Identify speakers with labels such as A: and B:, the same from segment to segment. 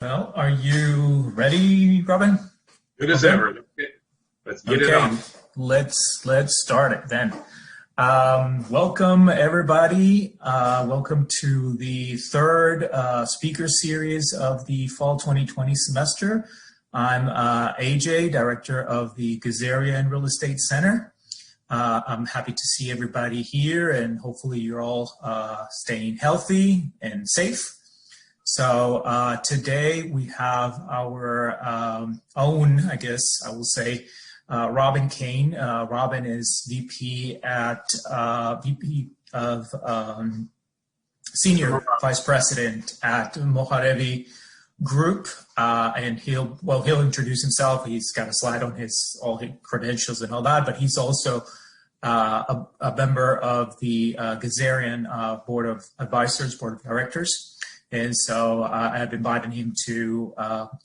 A: Well, are you ready, Robin?
B: Good as
A: Okay.
B: ever. Okay, let's get it
A: Okay.
B: on.
A: Let's start it then. Welcome everybody. Welcome to the third speaker series of the fall 2020 semester. I'm AJ, director of the Gazarian Real Estate Center. I'm happy to see everybody here, and hopefully you're all staying healthy and safe. So today we have our own, I guess I will say, Robin Kane. Robin is VP of Senior Vice President at Moharevi Group, and he'll introduce himself. He's got a slide on all his credentials and all that, but he's also a member of the Gazarian Board of Advisors, Board of Directors. And so I've invited him to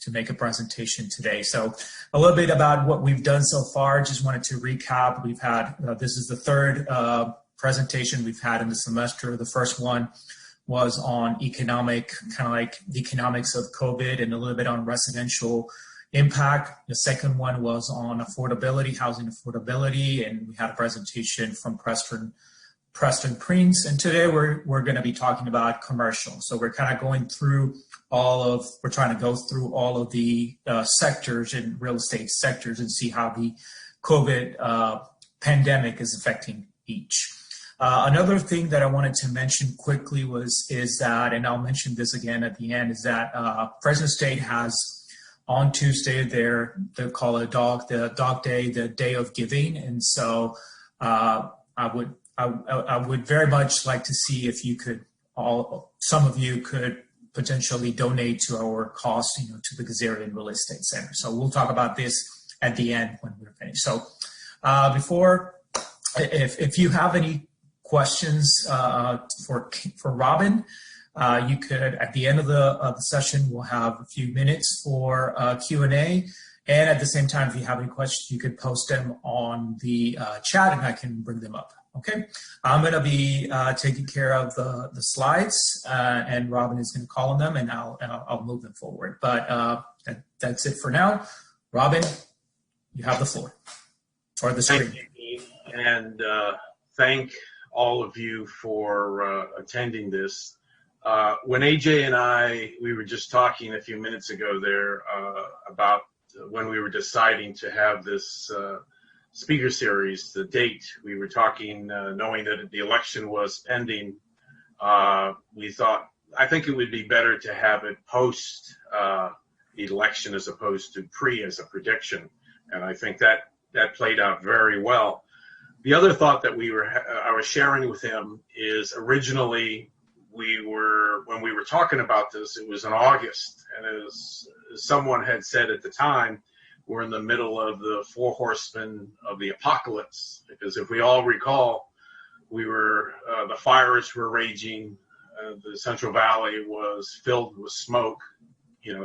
A: make a presentation today. So a little bit about what we've done so far. Just wanted to recap. We've had, this is the third presentation we've had in the semester. The first one was on kind of like the economics of COVID and a little bit on residential impact. The second one was on affordability, housing affordability, and we had a presentation from Preston Prince, and today we're going to be talking about commercial. So we're kind of going through we're trying to go through all of the sectors and real estate sectors and see how the COVID pandemic is affecting each. Another thing that I wanted to mention quickly is that, and I'll mention this again at the end, is that Fresno State has on Tuesday they call it the dog day, the day of giving, and so I would very much like to see if some of you could potentially donate to our cause, to the Gazarian Real Estate Center. So we'll talk about this at the end when we're finished. So if you have any questions for Robin, you could, at the end of the session, we'll have a few minutes for Q&A. And at the same time, if you have any questions, you could post them on the chat and I can bring them up. Okay, I'm going to be taking care of the slides, and Robin is going to call on them, and I'll move them forward. But that's it for now. Robin, you have the floor, or the screen.
B: Thank you, and thank all of you for attending this. When AJ and we were just talking a few minutes ago there about when we were deciding to have this speaker series, the date, we were talking, knowing that the election was pending, we thought, I think it would be better to have it post the election as opposed to pre as a prediction. And I think that played out very well. The other thought that I was sharing with him is originally when we were talking about this, it was in August. And as someone had said at the time, we're in the middle of the four horsemen of the apocalypse, because if we all recall, the fires were raging, the Central Valley was filled with smoke,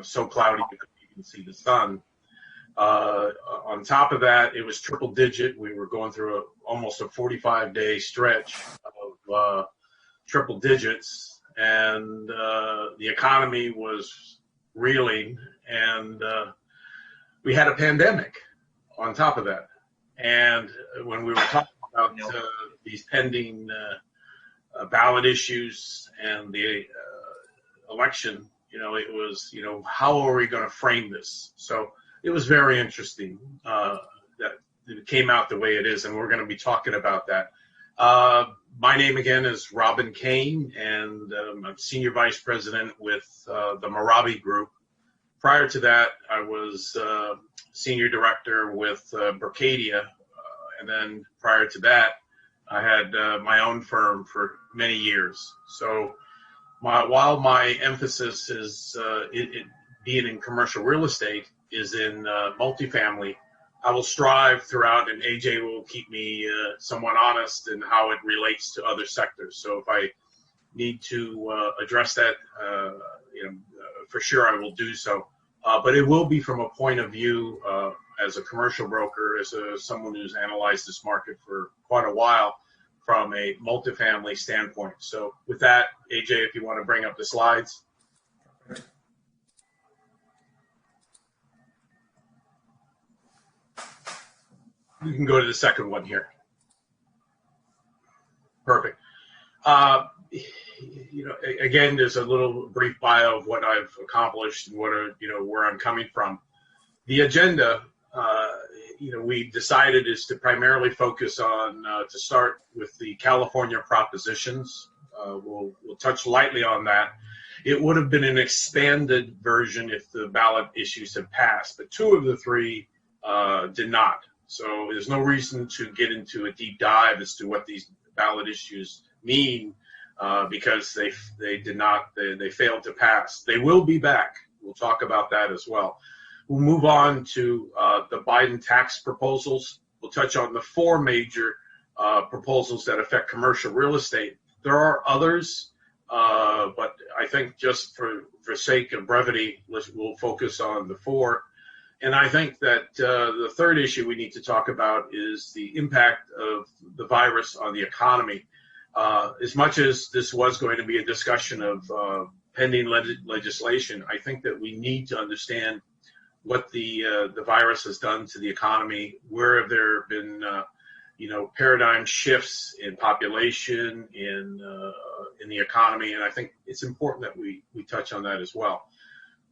B: so cloudy you couldn't even see the sun. On top of that, it was triple digit. We were going through almost a 45-day stretch of triple digits, and the economy was reeling, and we had a pandemic on top of that. And when we were talking about these pending ballot issues and the election, it was, how are we going to frame this? So it was very interesting that it came out the way it is, and we're going to be talking about that. My name again is Robin Kane, and I'm Senior Vice President with the Moravi Group. Prior to that, I was Senior Director with Berkadia, and then prior to that, I had my own firm for many years. So while my emphasis is being in commercial real estate, is in multifamily, I will strive throughout, and AJ will keep me somewhat honest in how it relates to other sectors. So if I need to address that, for sure I will do so. But it will be from a point of view as a commercial broker, as someone who's analyzed this market for quite a while from a multifamily standpoint. So with that, AJ, if you want to bring up the slides. You can go to the second one here. Perfect. Again, there's a little brief bio of what I've accomplished and where I'm coming from. The agenda, we decided is to primarily focus on, to start with the California propositions. We'll touch lightly on that. It would have been an expanded version if the ballot issues had passed, but two of the three did not. So there's no reason to get into a deep dive as to what these ballot issues mean, because they failed to pass. They will be back. We'll talk about that as well. We'll move on to the Biden tax proposals. We'll touch on the four major proposals that affect commercial real estate. There are others, but I think just for sake of brevity, we'll focus on the four. And I think that the third issue we need to talk about is the impact of the virus on the economy. As much as this was going to be a discussion of pending legislation, I think that we need to understand what the virus has done to the economy. Where have there been paradigm shifts in population, in the economy, and I think it's important that we touch on that as well.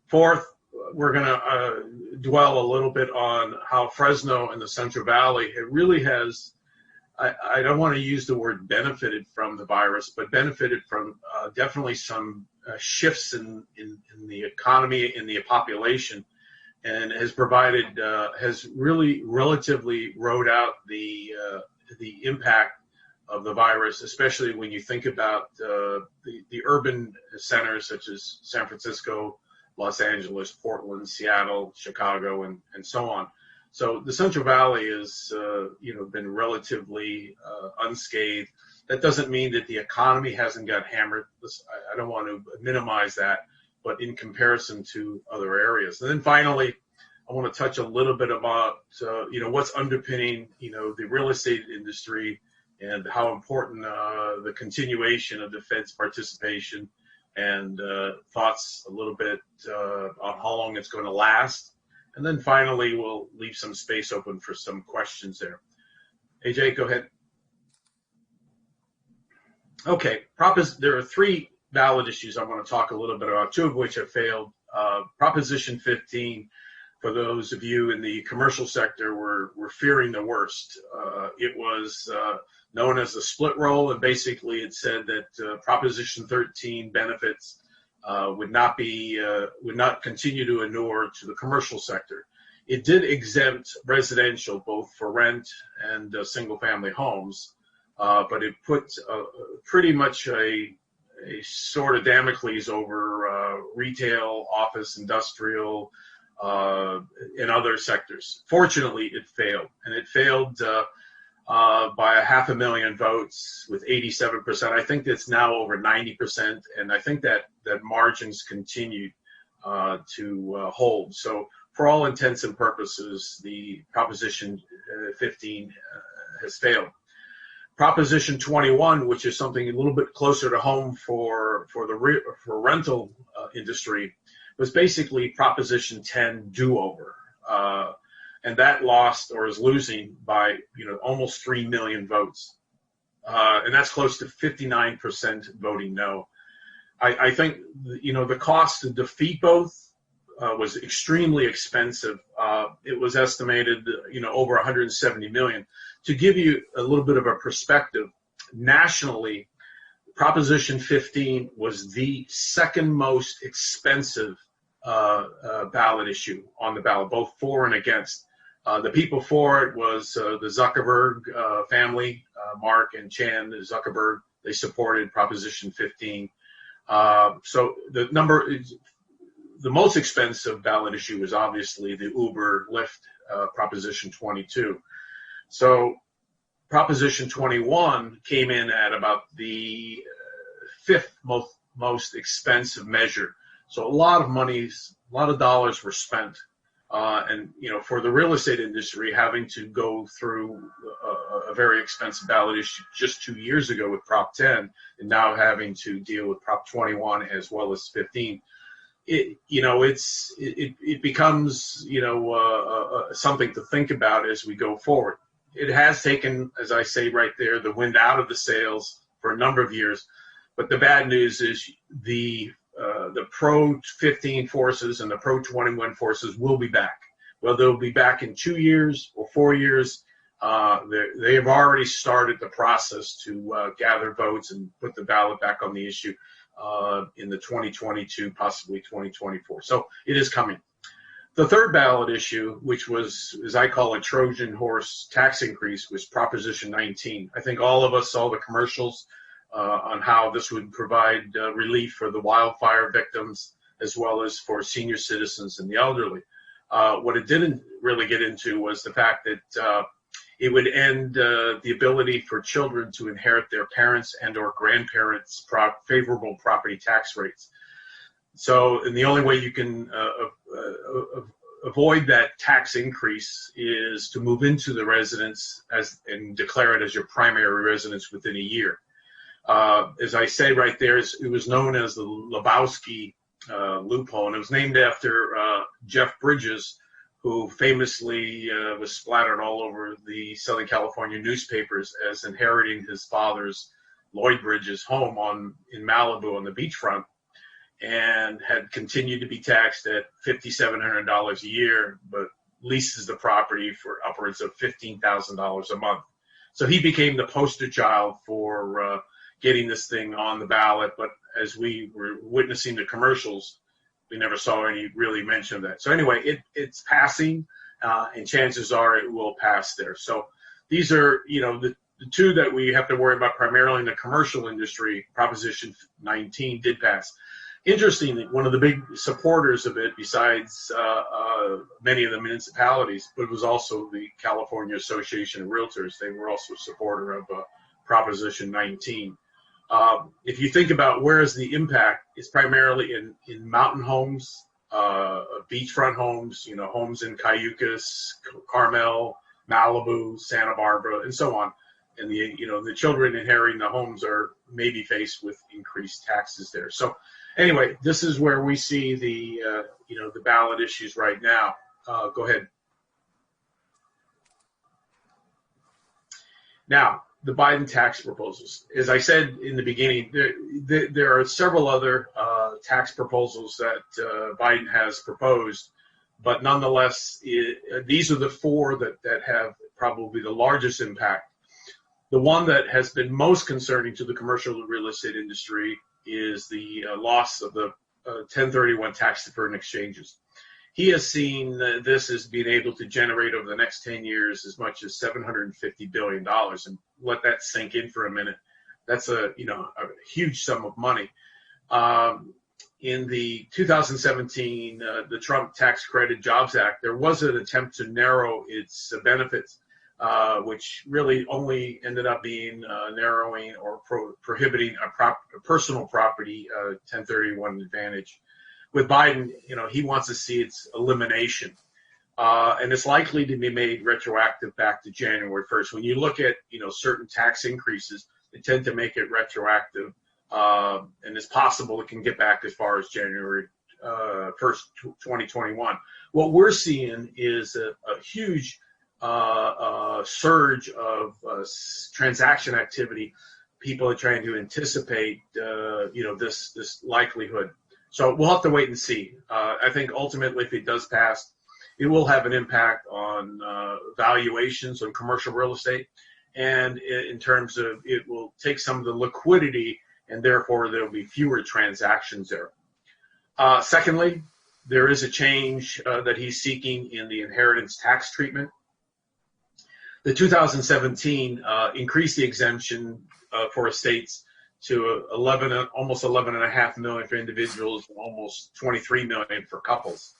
B: Fourth, we're going to dwell a little bit on how Fresno and the Central Valley, it really has, I don't want to use the word benefited from the virus, but benefited from definitely some shifts in the economy, in the population, and has provided, has really relatively rode out the impact of the virus, especially when you think about the urban centers such as San Francisco, Los Angeles, Portland, Seattle, Chicago, and so on. So the Central Valley has been relatively unscathed. That doesn't mean that the economy hasn't got hammered. I don't want to minimize that, but in comparison to other areas. And then finally, I want to touch a little bit about what's underpinning the real estate industry and how important the continuation of the Fed's participation, and thoughts a little bit on how long it's going to last. And then finally, we'll leave some space open for some questions there. AJ, go ahead. Okay, there are three ballot issues I want to talk a little bit about, two of which have failed. Proposition 15, for those of you in the commercial sector, were fearing the worst. It was known as the split roll, and basically it said that Proposition 13 benefits would not continue to inure to the commercial sector. It did exempt residential, both for rent and single-family homes, but it put pretty much a sort of Damocles over retail, office, industrial, in other sectors. Fortunately, it failed, and it failed by 500,000 votes with 87%. I think that's now over 90%, and I think that margins continued to hold. So for all intents and purposes, the Proposition 15 has failed. Proposition 21, which is something a little bit closer to home for rental industry, was basically Proposition 10 do-over. And that lost, or is losing, by almost 3 million votes. And that's close to 59% voting no. I think the cost to defeat both was extremely expensive. It was estimated over 170 million. To give you a little bit of a perspective, nationally, Proposition 15 was the second most expensive ballot issue on the ballot, both for and against. The people for it was the Zuckerberg family, Mark and Chan Zuckerberg. They supported Proposition 15. So the most expensive ballot issue was obviously the Uber Lyft Proposition 22. So Proposition 21 came in at about the fifth most expensive measure. So a lot of dollars were spent. And for the real estate industry, having to go through a very expensive ballot issue just 2 years ago with Prop 10, and now having to deal with Prop 21 as well as 15, it becomes something to think about as we go forward. it has taken, as I say right there, the wind out of the sails for a number of years. But the bad news is the Pro 15 forces and the Pro 21 forces will be back. Well, they'll be back in 2 years or 4 years. They have already started the process to gather votes and put the ballot back on the issue in the 2022, possibly 2024. So it is coming. The third ballot issue, which was, as I call it, Trojan horse tax increase, was Proposition 19. I think all of us saw the commercials on how this would provide relief for the wildfire victims as well as for senior citizens and the elderly. What it didn't really get into was the fact that it would end the ability for children to inherit their parents and or grandparents' favorable property tax rates. So, and the only way you can avoid that tax increase is to move into the residence and declare it as your primary residence within a year. As I say right there, it was known as the Lebowski loophole, and it was named after Jeff Bridges, who famously was splattered all over the Southern California newspapers as inheriting his father's, Lloyd Bridges, home in Malibu on the beachfront, and had continued to be taxed at $5,700 a year, but leases the property for upwards of $15,000 a month. So he became the poster child for getting this thing on the ballot, but as we were witnessing the commercials, we never saw any really mention of that. So anyway, it's passing, and chances are it will pass there. So these are, the two that we have to worry about primarily in the commercial industry. Proposition 19 did pass. Interestingly, one of the big supporters of it, besides many of the municipalities, but it was also the California Association of Realtors. They were also a supporter of Proposition 19. If you think about where is the impact, it's primarily in mountain homes, beachfront homes, homes in Cayucas, Carmel, Malibu, Santa Barbara, and so on. And the children inheriting the homes are maybe faced with increased taxes there. So anyway, this is where we see the ballot issues right now. Go ahead. Now, the Biden tax proposals. As I said in the beginning, there are several other tax proposals that Biden has proposed, but nonetheless, these are the four that have probably the largest impact. The one that has been most concerning to the commercial real estate industry is the loss of the 1031 tax-deferred exchanges. He has seen this as being able to generate over the next 10 years as much as $750 billion. And let that sink in for a minute. That's a huge sum of money. In the 2017, the Trump Tax Credit Jobs Act, there was an attempt to narrow its benefits, which really only ended up being narrowing or prohibiting a personal property 1031 advantage. With Biden, he wants to see its elimination, and it's likely to be made retroactive back to January 1st. When you look at, certain tax increases, they tend to make it retroactive, and it's possible it can get back as far as January 1st, 2021. What we're seeing is a huge surge of transaction activity. People are trying to anticipate, this likelihood. So we'll have to wait and see. I think ultimately, if it does pass, it will have an impact on valuations on commercial real estate, and in terms of it will take some of the liquidity, and therefore there will be fewer transactions there. Secondly, there is a change that he's seeking in the inheritance tax treatment. The 2017 increased the exemption for estates to almost 11.5 million for individuals, and almost 23 million for couples.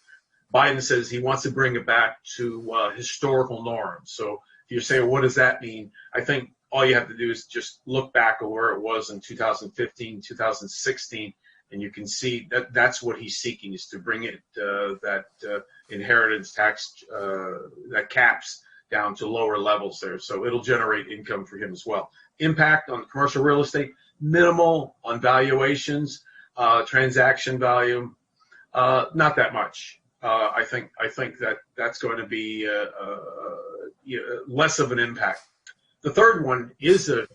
B: Biden says he wants to bring it back to historical norms. So if you're saying, what does that mean? I think all you have to do is just look back at where it was in 2015, 2016, and you can see that that's what he's seeking, is to bring it, that inheritance tax, that caps down to lower levels there. So it'll generate income for him as well. Impact on commercial real estate, minimal on valuations, transaction value, not that much. I think that's going to be, less of an impact. The third one is a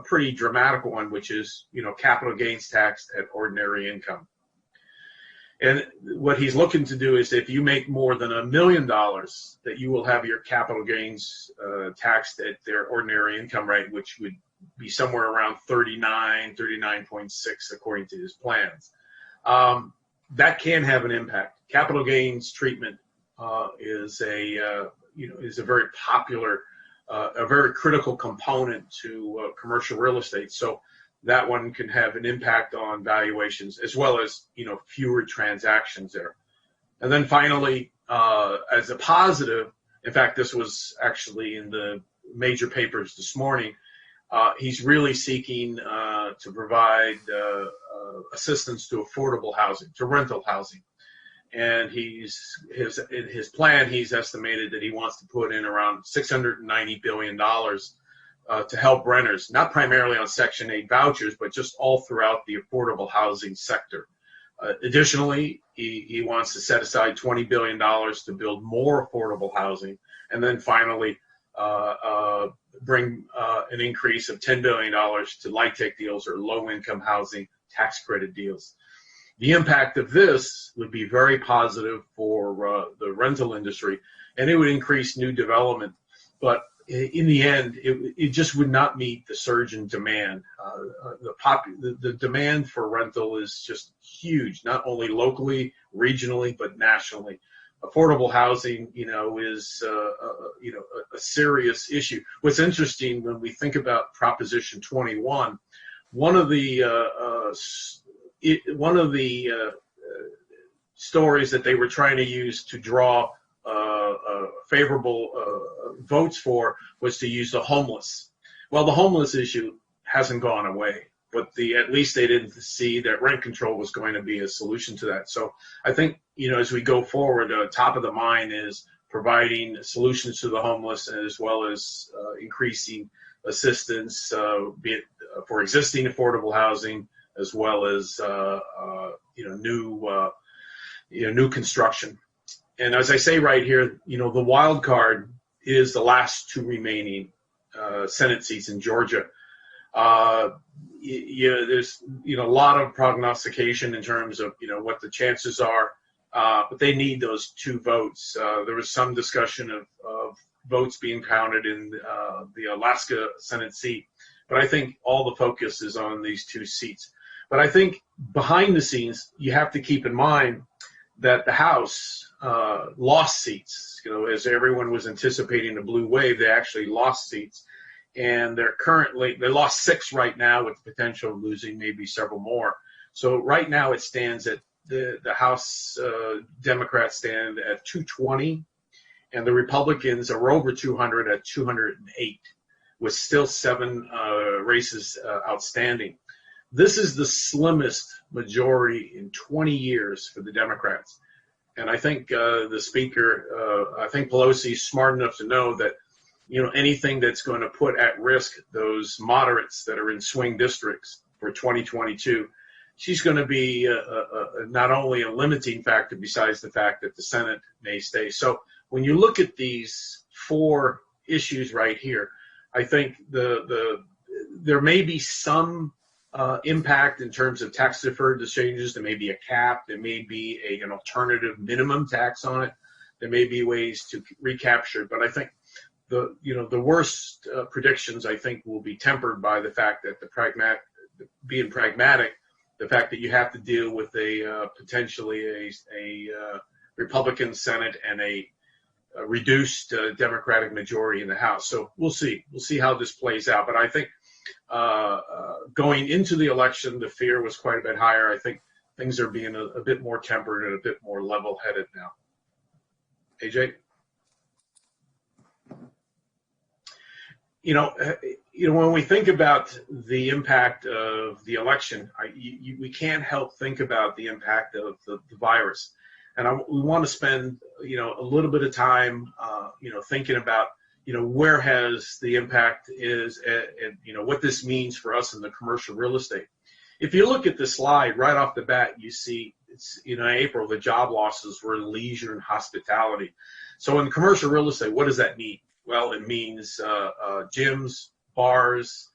B: pretty dramatic one, which is, capital gains tax at ordinary income. And what he's looking to do is if you make more than $1 million, that you will have your capital gains taxed at their ordinary income rate, which would be somewhere around 39.6 according to his plans. That can have an impact. Capital gains treatment is a very popular, a very critical component to commercial real estate. So that one can have an impact on valuations as well as, fewer transactions there. And then finally, as a positive, in fact, this was actually in the major papers this morning, he's really seeking to provide assistance to affordable housing, to rental housing. And in his plan, he's estimated that he wants to put in around $690 billion to help renters, not primarily on Section 8 vouchers, but just all throughout the affordable housing sector. Additionally, he wants to set aside $20 billion to build more affordable housing. And then finally, bring an increase of $10 billion to LIHTC deals or low-income housing tax credit deals. The impact of this would be very positive for the rental industry, and it would increase new development. But in the end, it just would not meet the surge in demand. The demand for rental is just huge, not only locally, regionally, but nationally. Affordable housing, is a serious issue. What's interesting when we think about Proposition 21, one of the stories that they were trying to use to draw favorable votes for was to use the homeless. Well, the homeless issue hasn't gone away, but at least they didn't see that rent control was going to be a solution to that. So I think, as we go forward, top of the mind is providing solutions to the homeless as well as increasing assistance, be it for existing affordable housing as well as new construction. And as I say right here, the wild card is the last two remaining Senate seats in Georgia. There's a lot of prognostication in terms of what the chances are, but they need those two votes. There was some discussion of votes being counted in the Alaska Senate seat, but I think all the focus is on these two seats. But I think behind the scenes, you have to keep in mind that the House lost seats. As everyone was anticipating a blue wave, they actually lost seats. And they lost 6 right now with the potential of losing maybe several more. So right now it stands at the House Democrats stand at 220, and the Republicans are over 200 at 208, with still 7 races outstanding. This is the slimmest majority in 20 years for the Democrats. And I think the Speaker, I think Pelosi is smart enough to know that, anything that's going to put at risk those moderates that are in swing districts for 2022, she's going to be not only a limiting factor besides the fact that the Senate may stay. So when you look at these 4 issues right here, I think there may be some impact in terms of tax deferred exchanges. There may be a cap. There may be an alternative minimum tax on it. There may be ways to recapture. But I think the worst predictions, I think, will be tempered by the fact that being pragmatic, the fact that you have to deal with potentially a Republican Senate and a reduced Democratic majority in the House. So we'll see. We'll see how this plays out. But I think going into the election, the fear was quite a bit higher. I think things are being a bit more tempered and a bit more level-headed now. AJ? When we think about the impact of the election, we can't help think about the impact of the virus. And we want to spend, a little bit of time, thinking about, where has the impact is and what this means for us in the commercial real estate. If you look at the slide right off the bat, you see it's, April, the job losses were in leisure and hospitality. So in commercial real estate, what does that mean? Well, it means gyms, bars,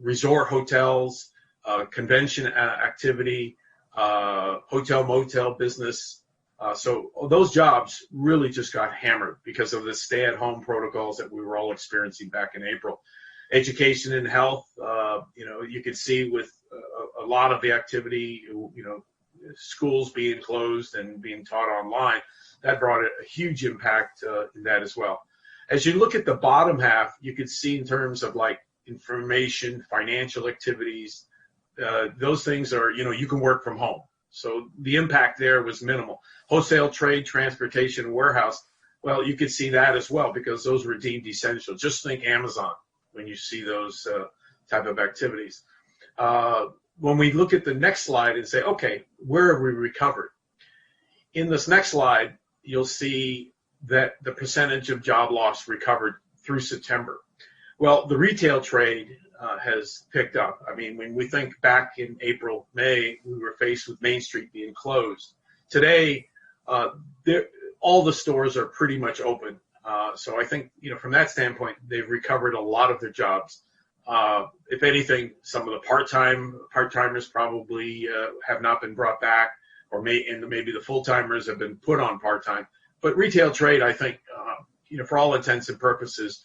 B: resort hotels, convention activity, hotel motel business. So those jobs really just got hammered because of the stay-at-home protocols that we were all experiencing back in April. Education and health, you could see with a lot of the activity, schools being closed and being taught online, that brought a huge impact in that as well. As you look at the bottom half, you could see in terms of like information, financial activities, those things are, you can work from home. So the impact there was minimal. Wholesale trade, transportation, warehouse, well, you could see that as well because those were deemed essential. Just think Amazon when you see those type of activities. When we look at the next slide and say, okay, where have we recovered? In this next slide, you'll see that the percentage of job loss recovered through September. Well, the retail trade has picked up. I mean, when we think back in April, May, we were faced with Main Street being closed. Today, all the stores are pretty much open. So I think, from that standpoint, they've recovered a lot of their jobs. If anything, some of the part-timers probably have not been brought back, or maybe the full-timers have been put on part-time. But retail trade, I think, for all intents and purposes,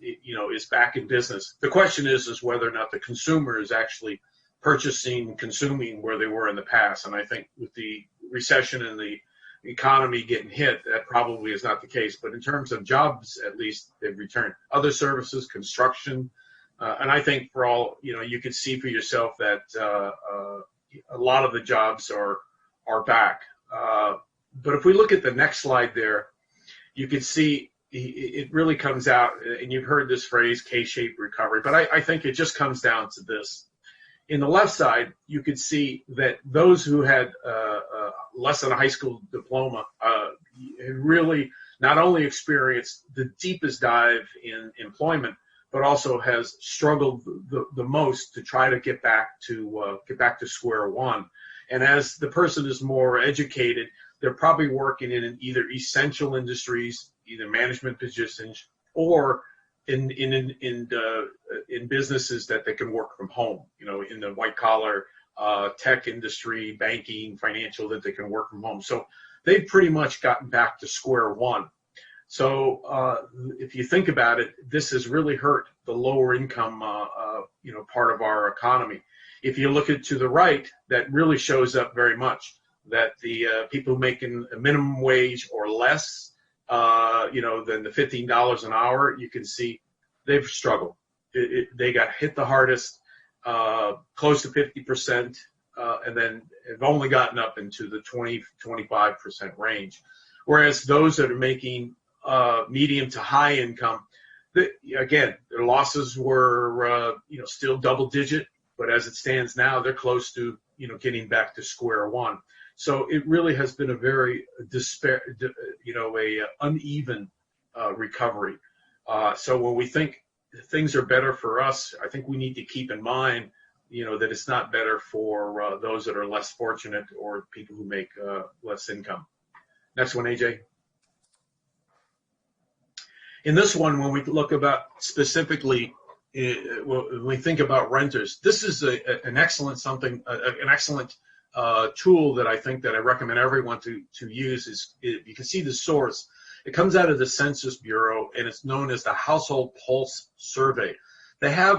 B: is back in business. The question is whether or not the consumer is actually purchasing, consuming where they were in the past. And I think with the recession and the economy getting hit, that probably is not the case. But in terms of jobs, at least they've returned. Other services, construction, and I think for all, you could see for yourself that a lot of the jobs are back. But if we look at the next slide there, you can see it really comes out, and you've heard this phrase, K-shaped recovery, but I think it just comes down to this. In the left side, you could see that those who had less than a high school diploma really not only experienced the deepest dive in employment, but also has struggled the most to try to get back to square one. And as the person is more educated, they're probably working in either essential industries, either management positions, or in businesses that they can work from home. In the white collar tech industry, banking, financial, that they can work from home. So they've pretty much gotten back to square one. So if you think about it, this has really hurt the lower income, part of our economy. If you look to the right, that really shows up very much, that the people making a minimum wage or less, than the $15 an hour, you can see they've struggled. They got hit the hardest, close to 50%, and then have only gotten up into the 20-25% range. Whereas those that are making medium to high income, again, their losses were, still double digit, but as it stands now, they're close to, getting back to square one. So it really has been a very uneven recovery. So when we think things are better for us, I think we need to keep in mind, that it's not better for those that are less fortunate or people who make less income. Next one, AJ. In this one, when we look about specifically, when we think about renters, this is an excellent tool that I think that I recommend everyone to use. You can see the source. It comes out of the Census Bureau, and it's known as the Household Pulse Survey. They have,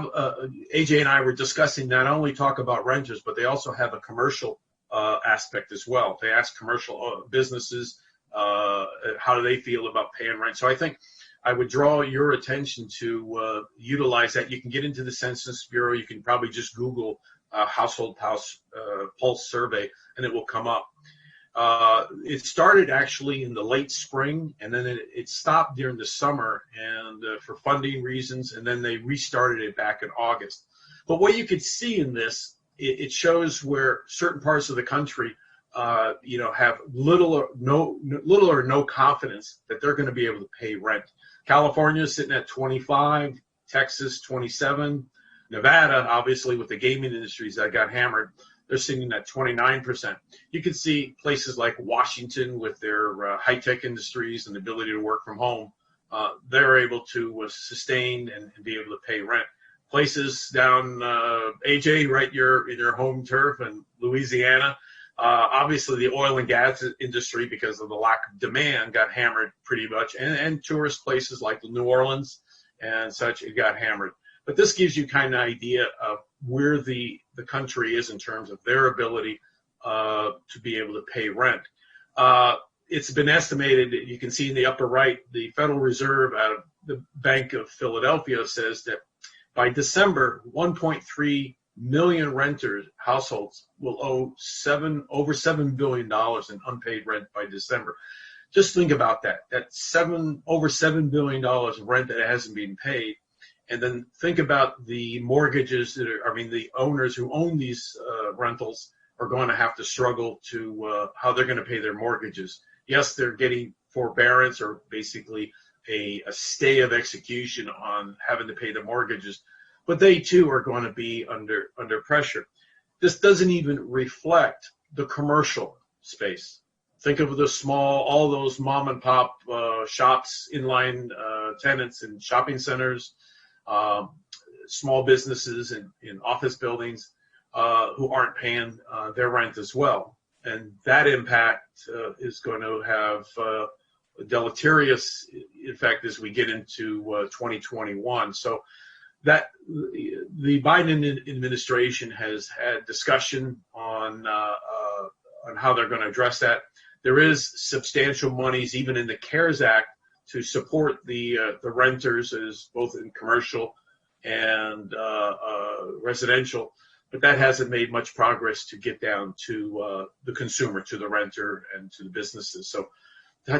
B: AJ and I were discussing, not only talk about renters, but they also have a commercial aspect as well. They ask commercial businesses how do they feel about paying rent. So I think I would draw your attention to utilize that. You can get into the Census Bureau. You can probably just Google Household Pulse Survey, and it will come up. It started actually in the late spring, and then it stopped during the summer and for funding reasons, and then they restarted it back in August. But what you could see in this, it shows where certain parts of the country, have little or no confidence that they're going to be able to pay rent. California is sitting at 25, Texas 27. Nevada, obviously, with the gaming industries that got hammered, they're sitting at 29%. You can see places like Washington with their high-tech industries and the ability to work from home, they're able to sustain and be able to pay rent. Places down, AJ, right, in your home turf in Louisiana, obviously the oil and gas industry, because of the lack of demand, got hammered pretty much, and tourist places like New Orleans and such, it got hammered. But this gives you kind of an idea of where the country is in terms of their ability to be able to pay rent. It's been estimated, you can see in the upper right, the Federal Reserve out of the Bank of Philadelphia says that by December, 1.3 million renters, households, will owe over $7 billion in unpaid rent by December. Just think about that. That's over $7 billion of rent that hasn't been paid. And then think about the mortgages the owners who own these rentals are going to have to struggle to how they're going to pay their mortgages. Yes, they're getting forbearance or basically a stay of execution on having to pay the mortgages, but they too are going to be under pressure. This doesn't even reflect the commercial space. Think of all those mom and pop shops, inline tenants in shopping centers, small businesses in office buildings who aren't paying their rent as well. And that impact is going to have a deleterious effect as we get into 2021. So that the Biden administration has had discussion on how they're going to address that. There is substantial monies, even in the CARES Act, to support the renters, as both in commercial and residential. But that hasn't made much progress to get down to the consumer, to the renter, and to the businesses. So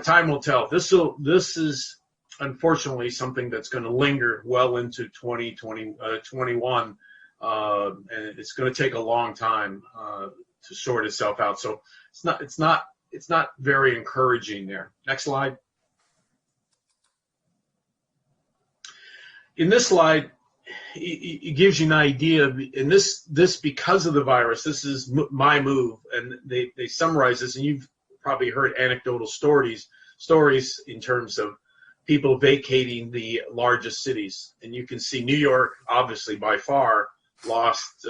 B: time will tell. This is unfortunately something that's going to linger well into 2021, and it's going to take a long time to sort itself out. So it's not very encouraging there. Next slide. In this slide, it gives you an idea, and this because of the virus, this is my move, and they summarize this, and you've probably heard anecdotal stories in terms of people vacating the largest cities, and you can see New York, obviously by far, lost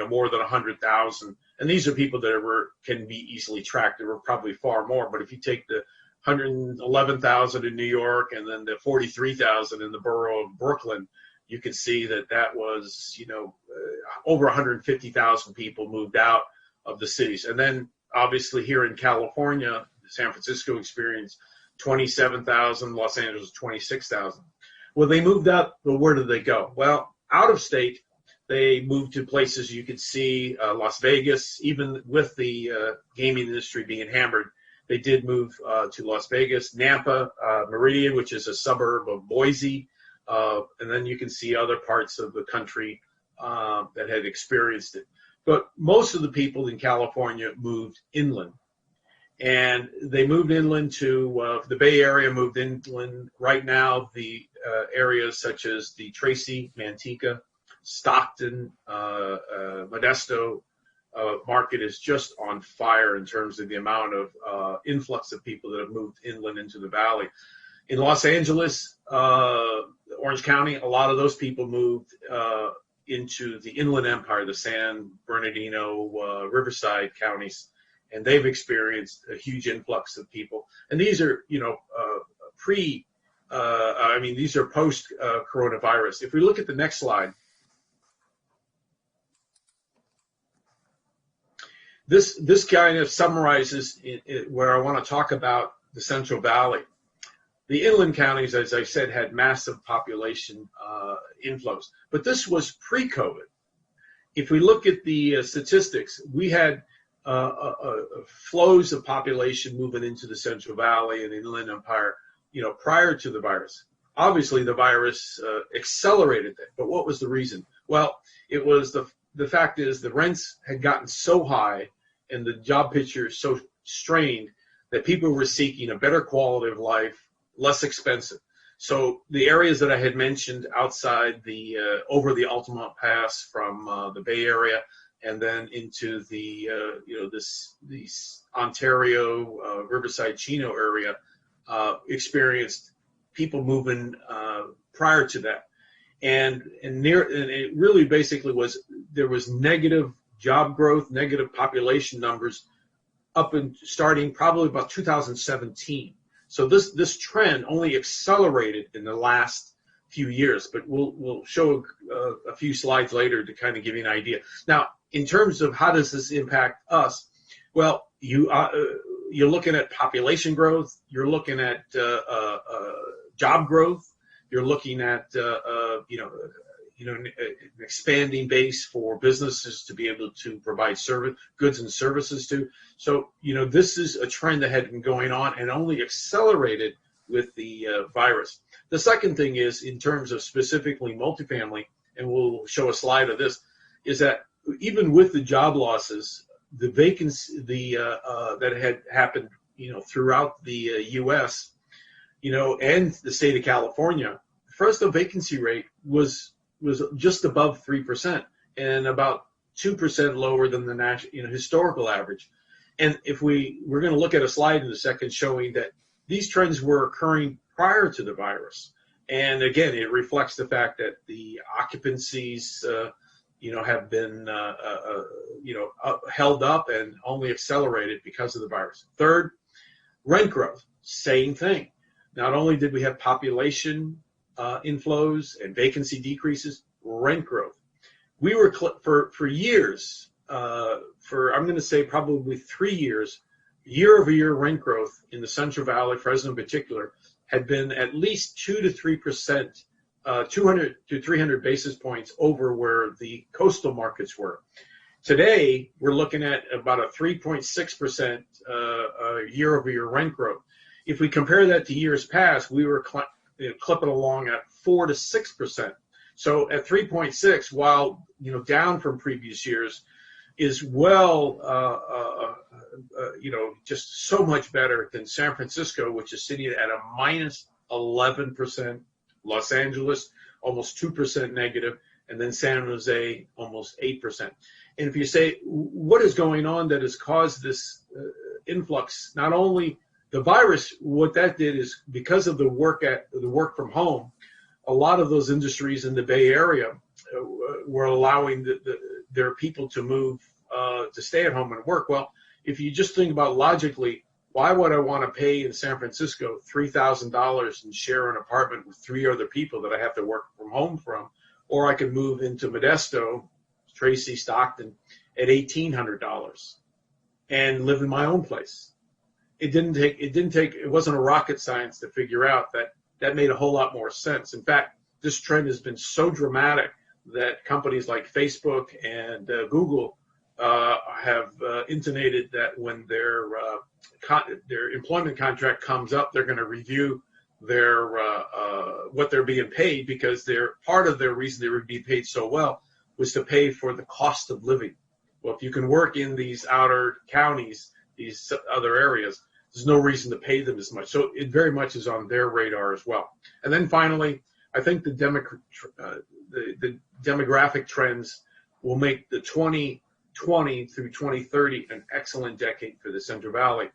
B: more than 100,000, and these are people that can be easily tracked. There were probably far more, but if you take the 111,000 in New York and then the 43,000 in the borough of Brooklyn, you can see that was, over 150,000 people moved out of the cities. And then obviously here in California, San Francisco experienced 27,000, Los Angeles 26,000. Well, they moved out, but where did they go? Well, out of state, they moved to places you could see, Las Vegas, even with the gaming industry being hammered. They did move to Las Vegas, Nampa, Meridian, which is a suburb of Boise, and then you can see other parts of the country that had experienced it. But most of the people in California moved inland. And they moved inland to the Bay Area, moved inland. Right now, the areas such as the Tracy, Manteca, Stockton, Modesto market is just on fire in terms of the amount of influx of people that have moved inland into the valley. In Los Angeles, Orange County, a lot of those people moved into the Inland Empire, the San Bernardino, Riverside counties, and they've experienced a huge influx of people. And these are, these are post-coronavirus. If we look at the next slide, this kind of summarizes where I want to talk about the Central Valley. The inland counties, as I said, had massive population inflows, but this was pre-COVID. If we look at the statistics, we had flows of population moving into the Central Valley and the Inland Empire, prior to the virus. Obviously, the virus accelerated that, but what was the reason? Well, it was the fact is the rents had gotten so high and the job picture so strained that people were seeking a better quality of life, less expensive. So the areas that I had mentioned outside over the Altamont Pass from the Bay Area, and then into the this Ontario, Riverside, Chino area, experienced people moving prior to that, and it really basically there was negative job growth, negative population numbers up and starting probably about 2017. So this trend only accelerated in the last few years, but we'll show a few slides later to kind of give you an idea. Now, in terms of how does this impact us, well, you're looking at population growth, you're looking at job growth, you're looking at an expanding base for businesses to be able to provide goods and services to. So, this is a trend that had been going on and only accelerated with the virus. The second thing is, in terms of specifically multifamily, and we'll show a slide of this, is that even with the job losses, the vacancy, that had happened, throughout the U.S., and the state of California, the Fresno vacancy rate was just above 3% and about 2% lower than the national, historical average. And if we're going to look at a slide in a second showing that these trends were occurring prior to the virus. And again, it reflects the fact that the occupancies, have been, held up and only accelerated because of the virus. Third, rent growth, same thing. Not only did we have population inflows and vacancy decreases, rent growth. We were for years, I'm going to say probably 3 years, year-over-year rent growth in the Central Valley, Fresno in particular, had been at least 2 to 3%, 200 to 300 basis points over where the coastal markets were. Today, we're looking at about a 3.6% year-over-year rent growth. If we compare that to years past, we were clipping along at 4 to 6%. So at 3.6, while down from previous years, is just so much better than San Francisco, which is sitting at a minus 11%, Los Angeles almost 2% negative, and then San Jose almost 8%. And if you say, what is going on that has caused this influx? Not only the virus, what that did is because of the work from home, a lot of those industries in the Bay Area were allowing their people to move to stay at home and work. Well, if you just think about logically, why would I want to pay in San Francisco $3,000 and share an apartment with 3 other people that I have to work from home from? Or I could move into Modesto, Tracy, Stockton at $1,800 and live in my own place. It wasn't a rocket science to figure out that made a whole lot more sense. In fact, this trend has been so dramatic that companies like Facebook and Google have intimated that when their employment contract comes up, they're going to review their what they're being paid, because part of their reason they were being paid so well was to pay for the cost of living. Well, if you can work in these outer counties, these other areas, there's no reason to pay them as much. So it very much is on their radar as well. And then finally, I think the demographic trends will make the 2020 through 2030 an excellent decade for the Central Valley.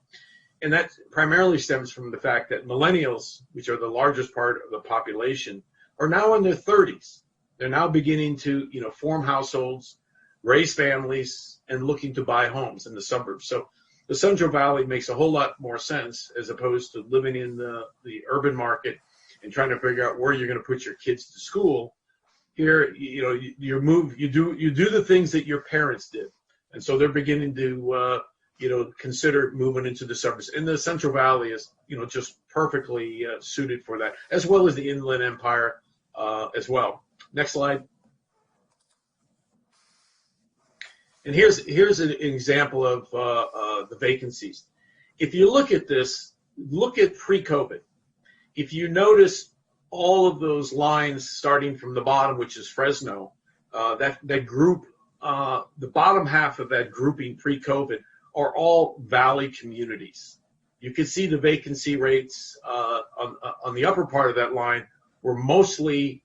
B: And that primarily stems from the fact that millennials, which are the largest part of the population, are now in their 30s. They're now beginning to, form households, raise families, and looking to buy homes in the suburbs. So the Central Valley makes a whole lot more sense as opposed to living in the urban market and trying to figure out where you're going to put your kids to school. Here, you do the things that your parents did. And so they're beginning to, consider moving into the suburbs. And the Central Valley is, just perfectly suited for that, as well as the Inland Empire as well. Next slide. And here's an example of the vacancies. If you look at this, look at pre-COVID. If you notice all of those lines starting from the bottom, which is Fresno, that group, the bottom half of that grouping pre-COVID are all valley communities. You can see the vacancy rates on the upper part of that line were mostly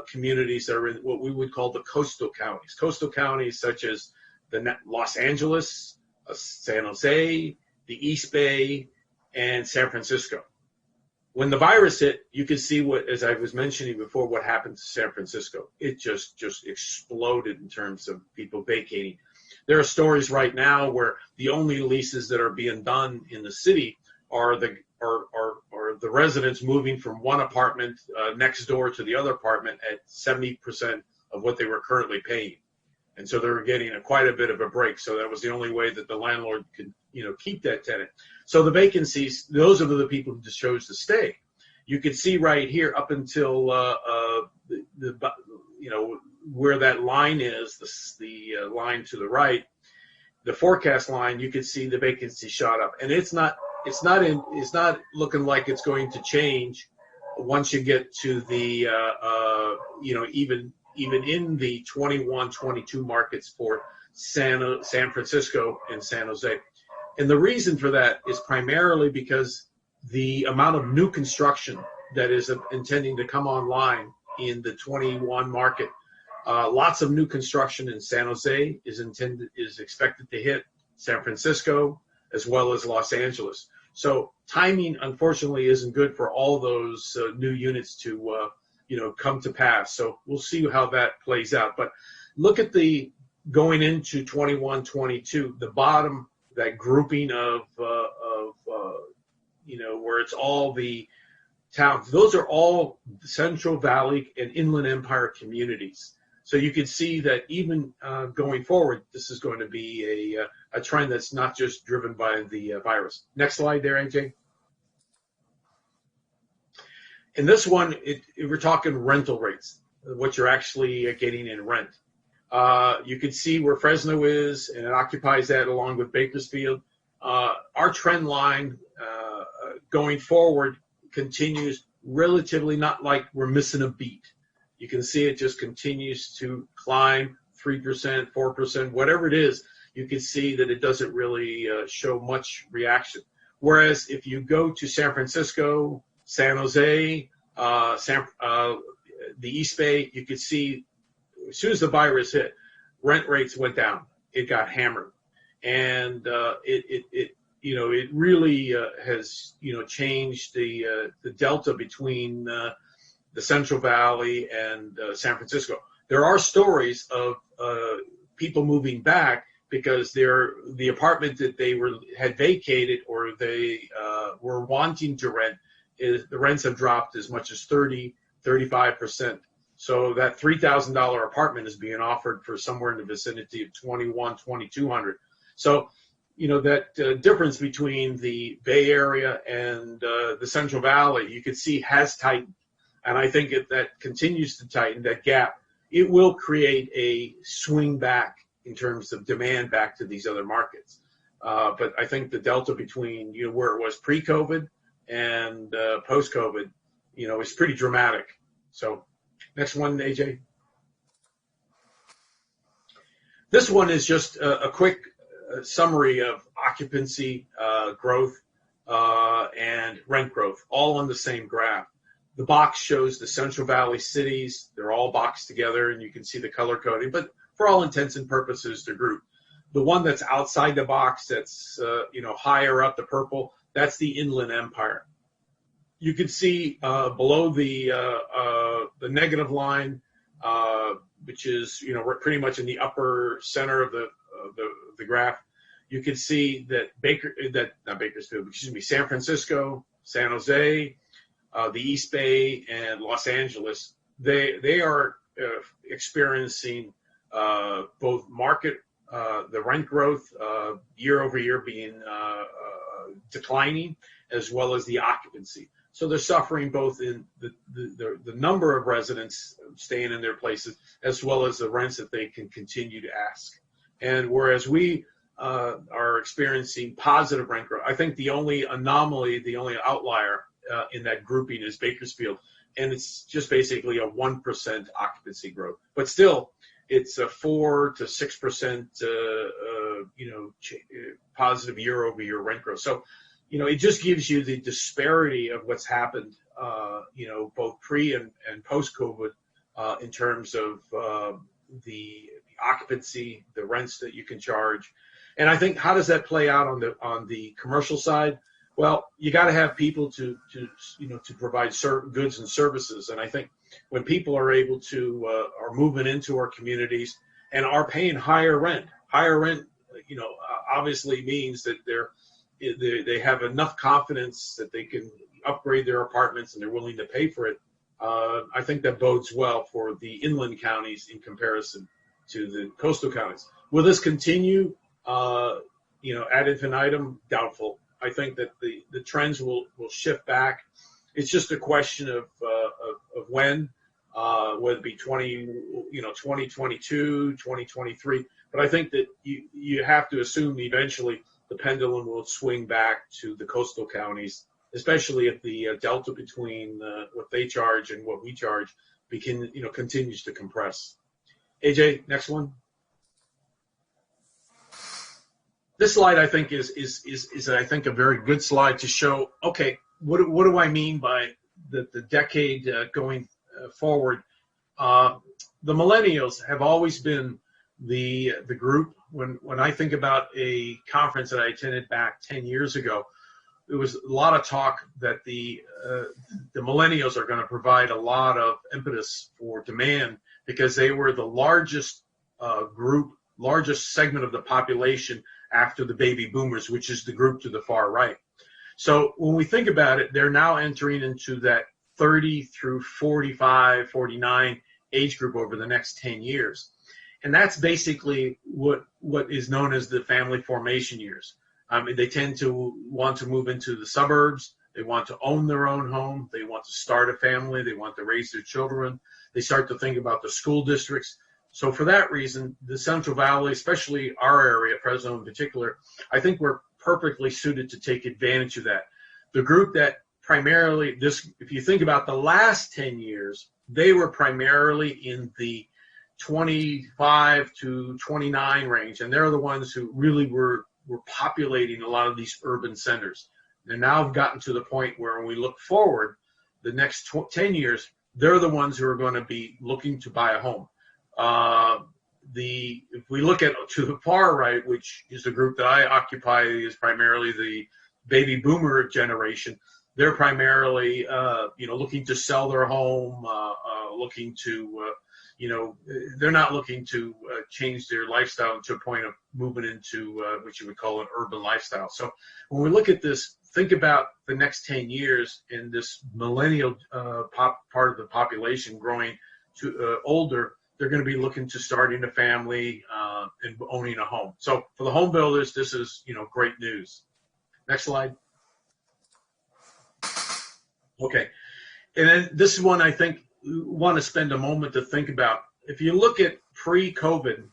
B: communities that are in what we would call the coastal counties. Coastal counties such as Los Angeles, San Jose, the East Bay, and San Francisco. When the virus hit, you could see what, as I was mentioning before, what happened to San Francisco. It just exploded in terms of people vacating. There are stories right now where the only leases that are being done in the city are the residents moving from one apartment next door to the other apartment at 70% of what they were currently paying. And so they were getting quite a bit of a break. So that was the only way that the landlord could, keep that tenant. So the vacancies, those are the people who just chose to stay. You can see right here up until where that line is, the line to the right, the forecast line. You can see the vacancy shot up, and it's not looking like it's going to change once you get to the even in the 21, 22 markets for San Francisco and San Jose. And the reason for that is primarily because the amount of new construction that is intending to come online in the 21 market, lots of new construction in San Jose is expected to hit San Francisco as well as Los Angeles. So timing, unfortunately, isn't good for all those new units to come to pass. So we'll see how that plays out. But look at the going into 21, 22, the bottom, that grouping of where it's all the towns. Those are all Central Valley and Inland Empire communities. So you can see that even going forward, this is going to be a trend that's not just driven by the virus. Next slide there, AJ. In this one, we're talking rental rates, what you're actually getting in rent. You can see where Fresno is, and it occupies that along with Bakersfield. Our trend line going forward continues relatively, not like we're missing a beat. You can see it just continues to climb 3%, 4%, whatever it is. You can see that it doesn't really show much reaction. Whereas if you go to San Francisco, San Jose, the East Bay, you could see as soon as the virus hit, rent rates went down. It got hammered, and it really has changed the delta between the Central Valley and San Francisco. There are stories of people moving back because the apartment that they had vacated or they were wanting to rent, the rents have dropped as much as 35%. So that $3,000 apartment is being offered for somewhere in the vicinity of $2,200. So, that difference between the Bay Area and the Central Valley, you can see has tightened. And I think if that continues to tighten, that gap, it will create a swing back in terms of demand back to these other markets. But I think the delta between, where it was pre-COVID and post-COVID, is pretty dramatic. So next one, AJ. This one is just a quick summary of occupancy growth and rent growth, all on the same graph. The box shows the Central Valley cities. They're all boxed together, and you can see the color coding. But for all intents and purposes, they're grouped. The one that's outside the box, that's higher up, the purple, that's the Inland Empire. You can see below the negative line, which is we're pretty much in the upper center of the graph. You can see that San Francisco, San Jose, the East Bay, and Los Angeles, they are experiencing both market, the rent growth year over year being declining, as well as the occupancy. So they're suffering both in the number of residents staying in their places, as well as the rents that they can continue to ask. And whereas we are experiencing positive rent growth, I think the only anomaly, the only outlier in that grouping is Bakersfield, and it's just basically a 1% occupancy growth. But still, it's a 4 to 6% positive year-over-year rent growth. So, it just gives you the disparity of what's happened, both pre and post-COVID in terms of the occupancy, the rents that you can charge. And I think, how does that play out on the commercial side? Well, you got to have people to provide goods and services. And I think when people are able to are moving into our communities and are paying higher rent, obviously means that they have enough confidence that they can upgrade their apartments and they're willing to pay for it. I think that bodes well for the inland counties in comparison to the coastal counties. Will this continue, ad infinitum? Doubtful. I think that the trends will shift back. It's just a question of when, whether it be 2022, 2023. But I think that you have to assume eventually the pendulum will swing back to the coastal counties, especially if the delta between what they charge and what we charge continues to compress. AJ, next one. This slide, I think, is I think a very good slide to show, okay, what do I mean by the decade going forward? The millennials have always been the group. When I think about a conference that I attended back 10 years ago, there was a lot of talk that the millennials are going to provide a lot of impetus for demand because they were the largest largest segment of the population after the baby boomers, which is the group to the far right. So when we think about it, they're now entering into that 30 through 45, 49 age group over the next 10 years. And that's basically what is known as the family formation years. They tend to want to move into the suburbs. They want to own their own home. They want to start a family. They want to raise their children. They start to think about the school districts. So for that reason, the Central Valley, especially our area, Fresno in particular, I think we're perfectly suited to take advantage of that. The group that primarily, if you think about the last 10 years, they were primarily in the 25 to 29 range, and they're the ones who really were populating a lot of these urban centers. They now have gotten to the point where when we look forward, the next 10 years, they're the ones who are going to be looking to buy a home. If we look at to the far right, which is the group that I occupy, is primarily the baby boomer generation. They're primarily, looking to sell their home, looking to, they're not looking to change their lifestyle to a point of moving into what you would call an urban lifestyle. So when we look at this, think about the next 10 years in this millennial part of the population growing to older. They're going to be looking to starting a family and owning a home. So for the home builders, this is, great news. Next slide. Okay. And then this is one I think we want to spend a moment to think about. If you look at pre-COVID,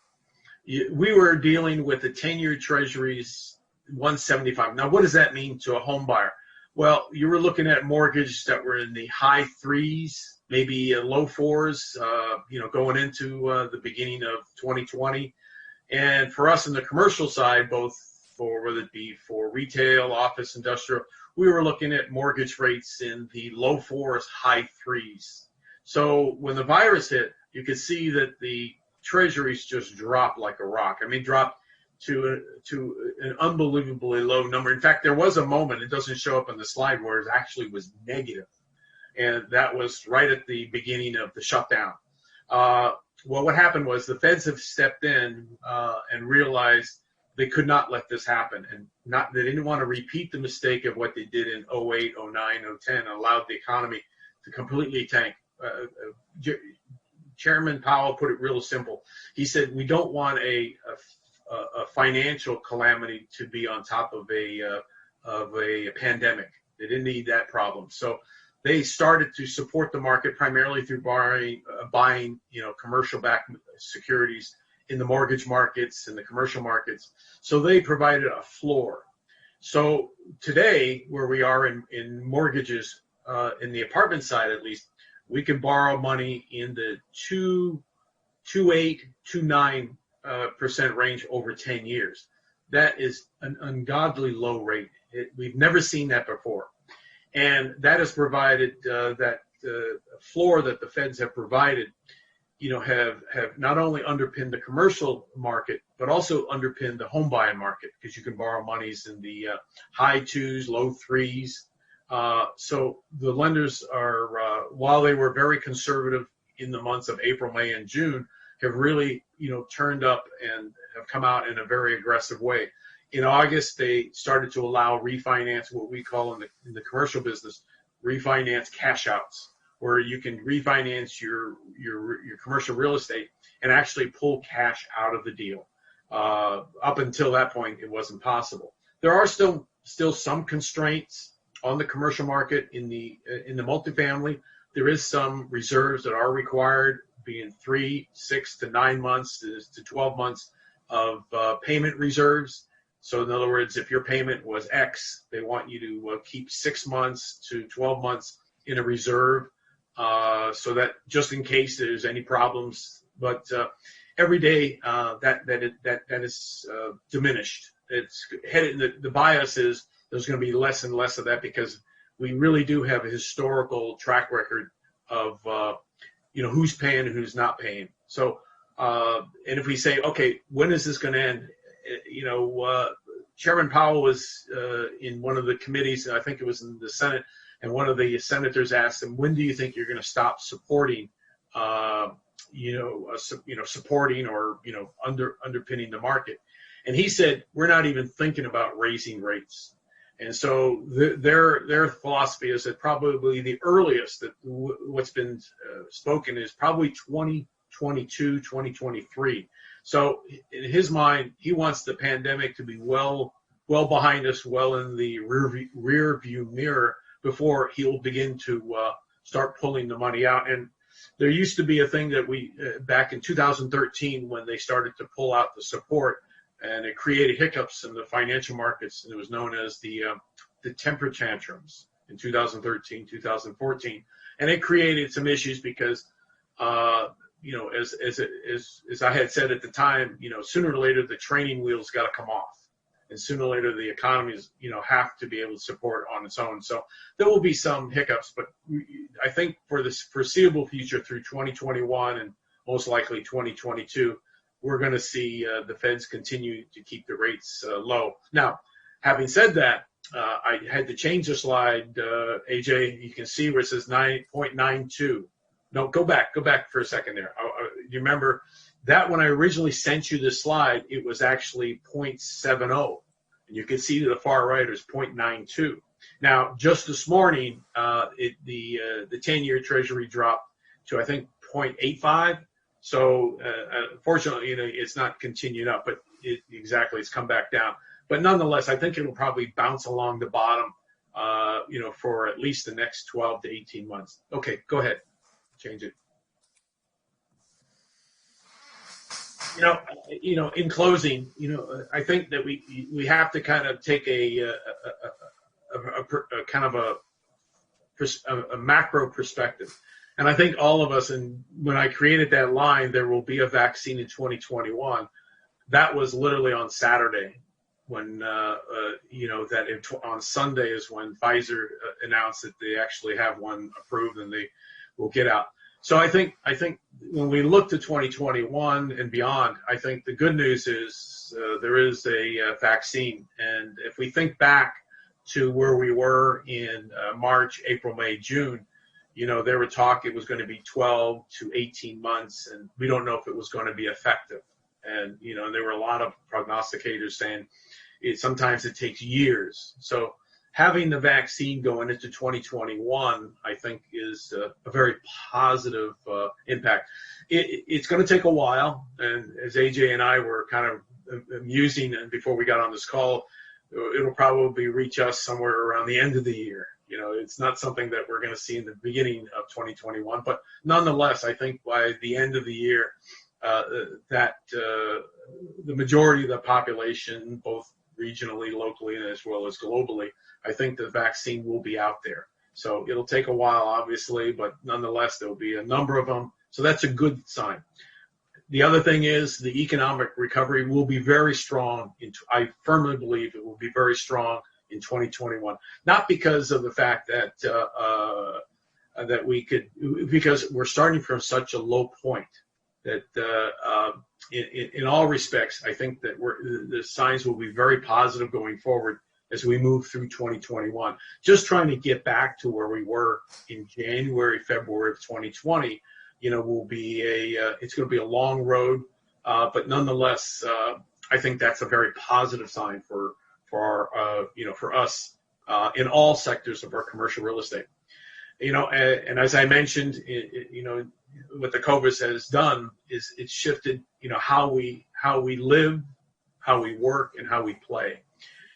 B: we were dealing with the 10-year treasuries, 175. Now, what does that mean to a home buyer? Well, you were looking at mortgages that were in the high threes, maybe low fours, going into the beginning of 2020. And for us in the commercial side, both for whether it be for retail, office, industrial, we were looking at mortgage rates in the low fours, high threes. So when the virus hit, you could see that the treasuries just dropped like a rock. I mean, dropped to an unbelievably low number. In fact, there was a moment, it doesn't show up on the slide, where it actually was negative. And that was right at the beginning of the shutdown. Well, what happened was the feds have stepped in and realized they could not let this happen. And they didn't want to repeat the mistake of what they did in 08, 09, 010, and allowed the economy to completely tank. Chairman Powell put it real simple. He said, we don't want a financial calamity to be on top of a pandemic. They didn't need that problem. So they started to support the market primarily through buying commercial-backed securities in the mortgage markets and the commercial markets. So they provided a floor. So today, where we are in mortgages, in the apartment side at least, we can borrow money in the 2.8, 2.9% range over 10 years. That is an ungodly low rate. We've never seen that before. And that has provided that floor that the feds have provided have not only underpinned the commercial market, but also underpinned the home buying market, because you can borrow monies in the high twos, low threes. So the lenders are, while they were very conservative in the months of April, May, and June, have really, turned up and have come out in a very aggressive way. In August, they started to allow refinance, what we call in the commercial business, refinance cash outs, where you can refinance your commercial real estate and actually pull cash out of the deal. Up until that point, it wasn't possible. There are still some constraints on the commercial market in the multifamily. There is some reserves that are required, being 3, 6 to 9 months to 12 months of payment reserves. So in other words, if your payment was X, they want you to keep 6 months to 12 months in a reserve, so that just in case there's any problems. But every day that is diminished. It's headed. The bias is there's going to be less and less of that, because we really do have a historical track record of who's paying and who's not paying. So and if we say, okay, when is this going to end? Chairman Powell was in one of the committees, I think it was in the Senate, and one of the senators asked him, when do you think you're going to stop supporting, supporting or, underpinning the market? And he said, we're not even thinking about raising rates. And so their philosophy is that probably the earliest that what's been spoken is probably 2022, 2023. So in his mind, he wants the pandemic to be well behind us, well in the rear view mirror, before he'll begin to start pulling the money out. And there used to be a thing that we, back in 2013, when they started to pull out the support, and it created hiccups in the financial markets, and it was known as the temper tantrums in 2013, 2014. And it created some issues because, as I had said at the time, sooner or later the training wheels got to come off. And sooner or later the economies, have to be able to support on its own. So there will be some hiccups, but I think for this foreseeable future through 2021 and most likely 2022, we're going to see the Feds continue to keep the rates low. Now, having said that, I had to change the slide, AJ. You can see where it says 9.92. No, go back for a second there. You remember that when I originally sent you this slide, it was actually 0.70. And you can see to the far right is 0.92. Now, just this morning, the 10-year Treasury dropped to, I think, 0.85. So, fortunately, it's not continued up, but it's come back down. But nonetheless, I think it'll probably bounce along the bottom, for at least the next 12 to 18 months. Okay, go ahead. Change it. In closing, I think that we have to kind of take a macro perspective. And I think all of us, and when I created that line, there will be a vaccine in 2021, that was literally on Saturday when, on Sunday is when Pfizer announced that they actually have one approved and they will get out. So I think when we look to 2021 and beyond, I think the good news is there is a vaccine. And if we think back to where we were in March, April, May, June, there were talk it was going to be 12 to 18 months, and we don't know if it was going to be effective. And, there were a lot of prognosticators saying sometimes it takes years. So having the vaccine going into 2021, I think, is a very positive impact. It's going to take a while, and as AJ and I were kind of musing and before we got on this call, it'll probably reach us somewhere around the end of the year. It's not something that we're going to see in the beginning of 2021, but nonetheless, I think by the end of the year, that the majority of the population, both regionally, locally, and as well as globally, I think the vaccine will be out there. So it'll take a while, obviously, but nonetheless, there'll be a number of them. So that's a good sign. The other thing is the economic recovery will be very strong. I firmly believe it will be very strong in 2021, not because of the fact that because we're starting from such a low point. that in all respects, I think that the signs will be very positive going forward as we move through 2021. Just trying to get back to where we were in January, February of 2020, will be it's going to be a long road, but nonetheless, I think that's a very positive sign for us in all sectors of our commercial real estate. And as I mentioned, what the COVID has done is it's shifted, how we live, how we work, and how we play.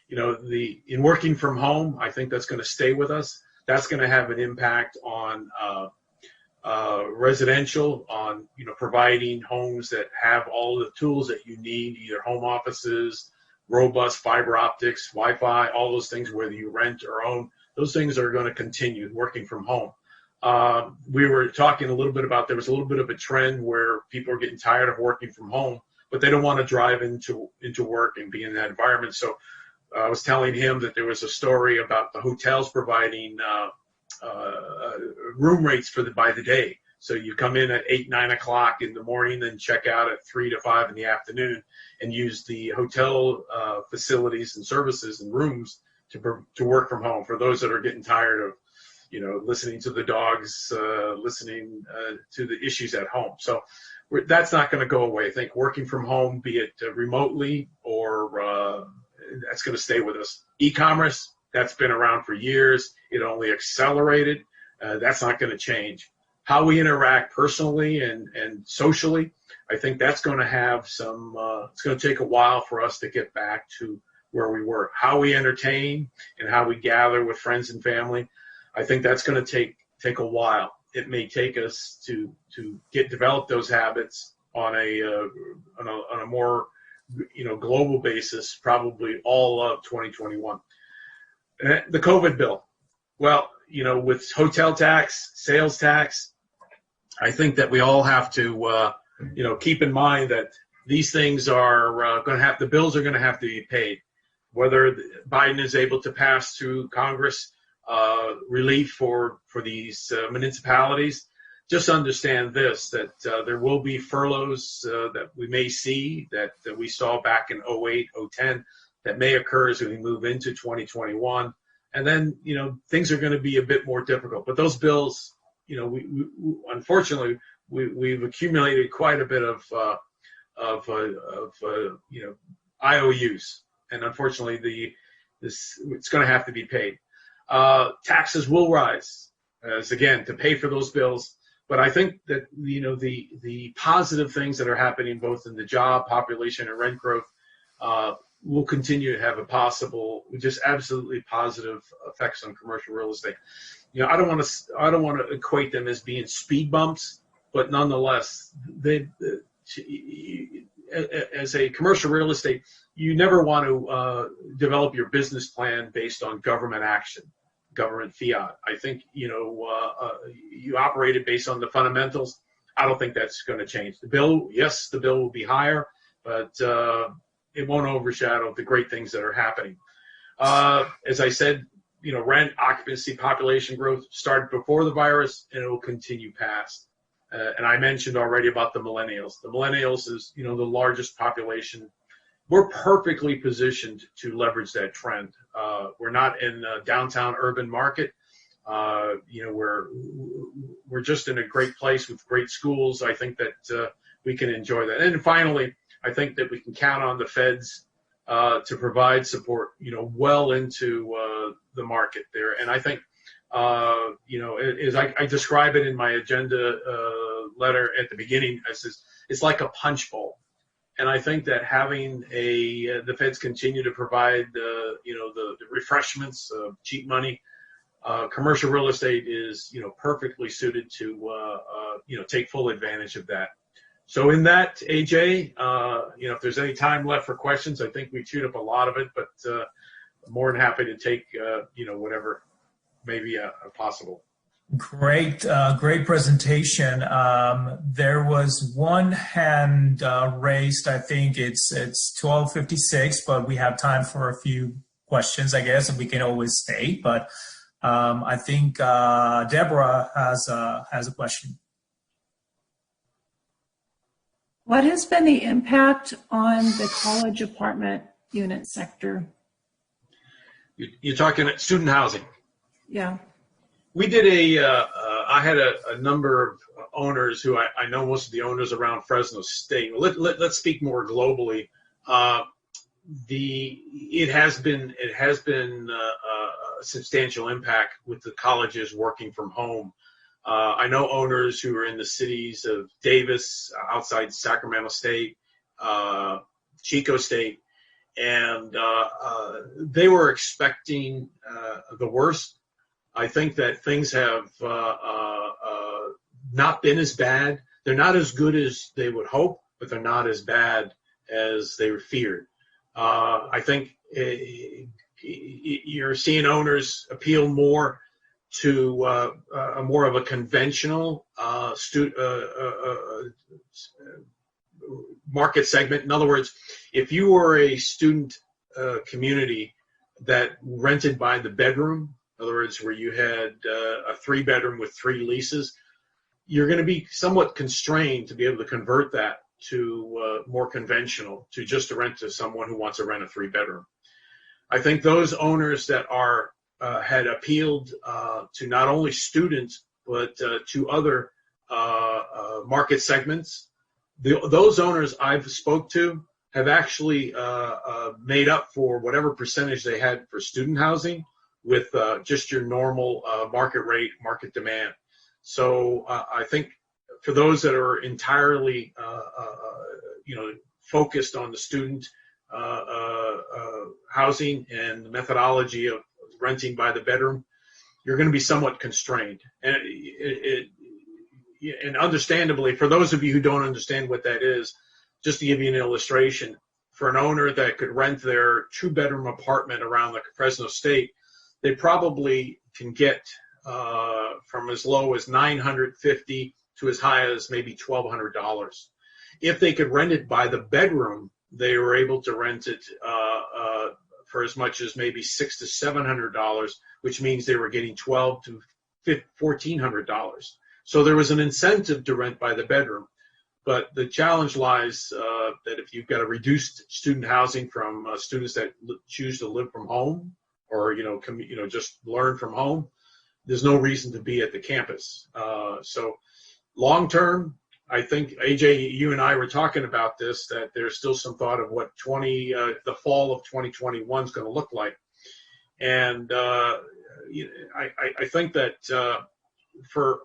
B: In working from home, I think that's going to stay with us. That's going to have an impact on residential, on providing homes that have all the tools that you need, either home offices, robust fiber optics, Wi-Fi, all those things, whether you rent or own. Those things are going to continue working from home. We were talking a little bit about, there was a little bit of a trend where people are getting tired of working from home, but they don't want to drive into work and be in that environment. So I was telling him that there was a story about the hotels providing room rates by the day. So you come in at 8, 9 o'clock in the morning, then check out at 3 to 5 in the afternoon, and use the hotel facilities and services and rooms to work from home for those that are getting tired of, listening to the dogs, listening to the issues at home. So that's not going to go away. I think working from home, be it remotely or that's going to stay with us. E-commerce, that's been around for years. It only accelerated. That's not going to change. How we interact personally and socially, I think that's going to have it's going to take a while for us to get back to where we were. How we entertain and how we gather with friends and family, I think that's going to take a while. It may take us to develop those habits on a more global basis, probably all of 2021. The COVID bill, well, with hotel tax, sales tax, I think that we all have to keep in mind that these things are the bills are going to have to be paid. Whether Biden is able to pass through Congress relief for these municipalities, just understand this, that there will be furloughs that we may see, that we saw back in 08, 010, that may occur as we move into 2021. And then, things are going to be a bit more difficult. But those bills, we unfortunately, we've accumulated quite a bit of IOUs. And unfortunately, it's going to have to be paid. Taxes will rise, to pay for those bills. But I think that, the positive things that are happening both in the job, population, and rent growth will continue to have just absolutely positive effects on commercial real estate. I don't want to equate them as being speed bumps, but nonetheless, as a commercial real estate, you never want to develop your business plan based on government action, government fiat. I think, you operate it based on the fundamentals. I don't think that's going to change. The bill will be higher, but it won't overshadow the great things that are happening. As I said, rent, occupancy, population growth started before the virus, and it will continue past. And I mentioned already about the millennials. The millennials is, the largest population. We're perfectly positioned to leverage that trend. We're not in a downtown urban market. We're just in a great place with great schools. I think that we can enjoy that. And finally, I think that we can count on the feds to provide support, well into the market there. And I think, as I describe it in my agenda letter at the beginning, it's like a punch bowl. And I think that having the feds continue to provide the refreshments, cheap money, commercial real estate is, perfectly suited to, take full advantage of that. So in that, AJ, if there's any time left for questions, I think we chewed up a lot of it, but I'm more than happy to take, whatever may be possible.
A: Great presentation. There was one hand raised. I think it's 12:56, but we have time for a few questions, I guess, and we can always stay. But I think Deborah has a question.
C: What has been the impact on the college apartment unit sector?
B: You're talking student housing.
C: Yeah.
B: We did I had a number of owners who I know most of the owners around Fresno State. Let's speak more globally. It has been a substantial impact with the colleges working from home. I know owners who are in the cities of Davis, outside Sacramento State, Chico State, and they were expecting the worst. I think that things have not been as bad. They're not as good as they would hope, but they're not as bad as they were feared. I think you're seeing owners appeal more to more of a conventional market segment. In other words, if you were a student community that rented by the bedroom, in other words, where you had a 3-bedroom with 3 leases, you're going to be somewhat constrained to be able to convert that to more conventional, to just to rent to someone who wants to rent a 3-bedroom. I think those owners that are had appealed to not only students but to other market segments. Those owners I've spoke to have actually made up for whatever percentage they had for student housing with just your normal market rate, market demand. So I think for those that are entirely, focused on the student housing and the methodology of renting by the bedroom, you're going to be somewhat constrained. And understandably, for those of you who don't understand what that is, just to give you an illustration, for an owner that could rent their 2-bedroom apartment around the Fresno State, they probably can get from as low as $950 to as high as maybe $1,200. If they could rent it by the bedroom, they were able to rent it for as much as maybe $600 to $700, which means they were getting $1,200 to $1,400. So there was an incentive to rent by the bedroom. But the challenge lies that if you've got a reduced student housing from students that choose to live from home or just learn from home, there's no reason to be at the campus. So long term, I think, AJ, you and I were talking about this, that there's still some thought of what the fall of 2021 is going to look like. And I think that for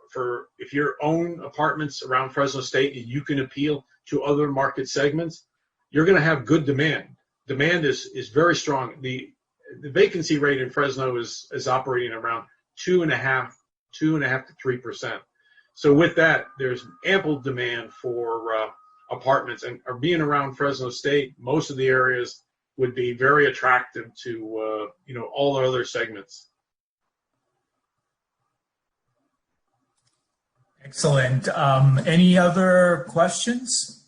B: if you own apartments around Fresno State and you can appeal to other market segments, you're going to have good demand. Demand is very strong. The vacancy rate in Fresno is operating around 2.5 to 3%. So with that, there's ample demand for apartments, and being around Fresno State, most of the areas would be very attractive to all the other segments.
A: Excellent. Any other questions?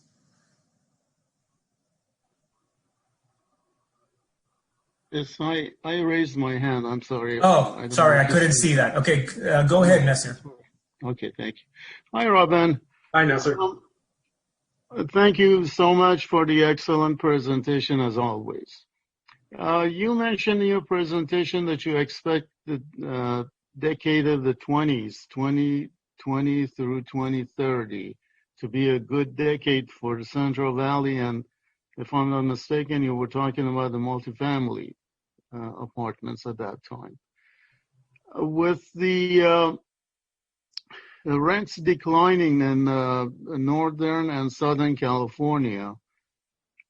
D: Yes, I raised my hand. I'm sorry.
A: Oh, sorry, I couldn't see that. Okay, go ahead, Nasir.
D: Okay, thank you. Hi, Robin.
B: Hi, Nasir.
D: Thank you so much for the excellent presentation, as always. You mentioned in your presentation that you expect the decade of the 20s, 2020 through 2030, to be a good decade for the Central Valley. And if I'm not mistaken, you were talking about the multifamily apartments at that time. With the rents declining in Northern and Southern California,